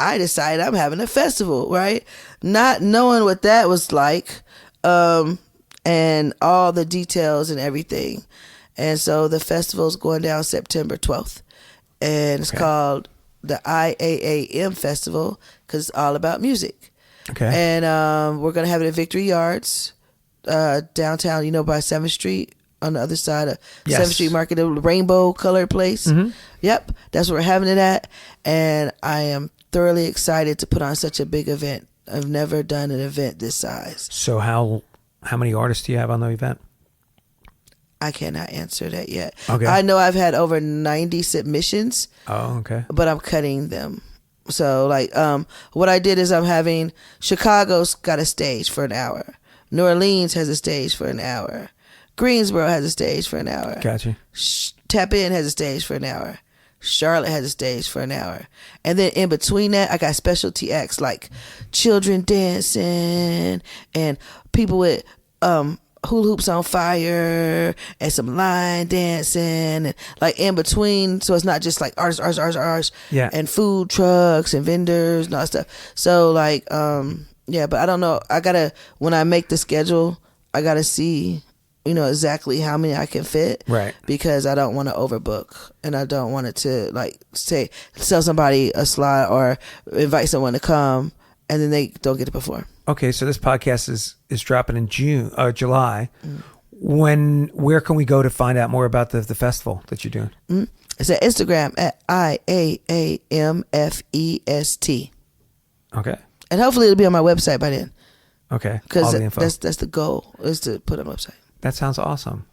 I decided I'm having a festival, right? Not knowing what that was like, and all the details and everything. And so the festival's going down September 12th. And it's called the IAAM Festival because it's all about music. Okay. And we're going to have it at Victory Yards, downtown, you know, by 7th Street, on the other side of 7th Street Market, the rainbow colored place. Mm-hmm. Yep, that's where we're having it at. And I am thoroughly excited to put on such a big event. I've never done an event this size. So how many artists do you have on the event? I cannot answer that yet. Okay. I know I've had over 90 submissions. Oh, okay. But I'm cutting them. So like what I did is I'm having Chicago's got a stage for an hour. New Orleans has a stage for an hour. Greensboro has a stage for an hour. Gotcha. Tap In has a stage for an hour. Charlotte has a stage for an hour. And then in between that, I got specialty acts like children dancing and people with hula hoops on fire and some line dancing and like in between. So it's not just like artists. Yeah. And food trucks and vendors and all that stuff. So like, yeah, but I don't know. When I make the schedule, I got to see, you know, exactly how many I can fit. Right. Because I don't want to overbook and I don't want it to like sell somebody a slot or invite someone to come and then they don't get to perform. Okay, so this podcast is dropping in July. Mm. Where can we go to find out more about the festival that you're doing? Mm. It's at Instagram at IAAMFEST. Okay. And hopefully it'll be on my website by then. Okay. Because all the info. that's the goal, is to put it on my website. That sounds awesome.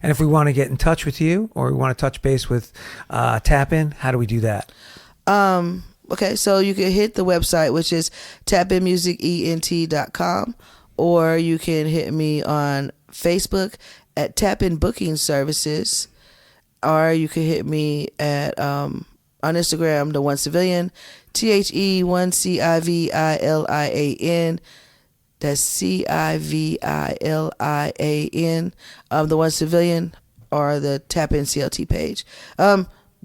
And if we want to get in touch with you or we want to touch base with Tap In, how do we do that? Okay, so you can hit the website, which is tapinmusicent.com, or you can hit me on Facebook at Tap In Booking Services, or you can hit me at on Instagram, The1Civilian, THE1CIVILIAN. That's CIVILIAN. The1Civilian, or the Tap In CLT page.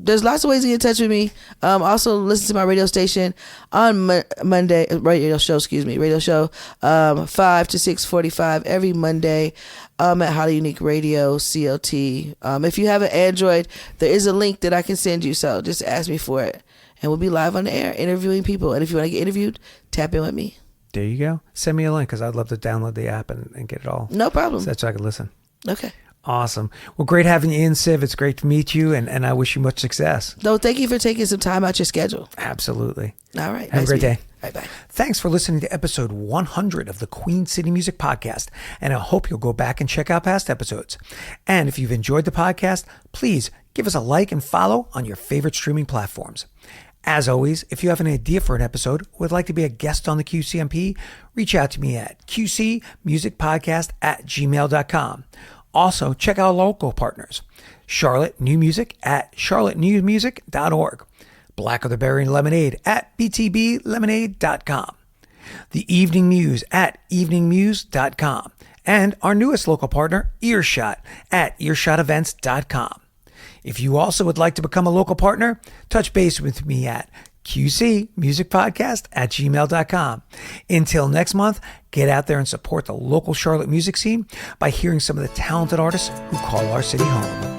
There's lots of ways to get in touch with me. Also listen to my radio station on radio show 5 to 6:45 every Monday at Highly Unique Radio CLT. If you have an Android, there is a link that I can send you, so just ask me for it and we'll be live on the air interviewing people. And if you want to get interviewed, tap in with me. There you go. Send me a link because I'd love to download the app and get it all. No problem. So I can listen. Okay. Awesome. Well, great having you in, Siv. It's great to meet you, and I wish you much success. No, thank you for taking some time out your schedule. Absolutely. All right. Have a great day. Bye-bye. Thanks for listening to episode 100 of the Queen City Music Podcast, and I hope you'll go back and check out past episodes. And if you've enjoyed the podcast, please give us a like and follow on your favorite streaming platforms. As always, if you have an idea for an episode or would like to be a guest on the QCMP, reach out to me at qcmusicpodcast@gmail.com. Also, check out our local partners. Charlotte New Music at charlottenewmusic.org. Black of the Berry and Lemonade at btblemonade.com. The Evening Muse at eveningmuse.com. And our newest local partner, Earshot, at earshotevents.com. If you also would like to become a local partner, touch base with me at qcmusicpodcast@gmail.com. Until next month, get out there and support the local Charlotte music scene by hearing some of the talented artists who call our city home.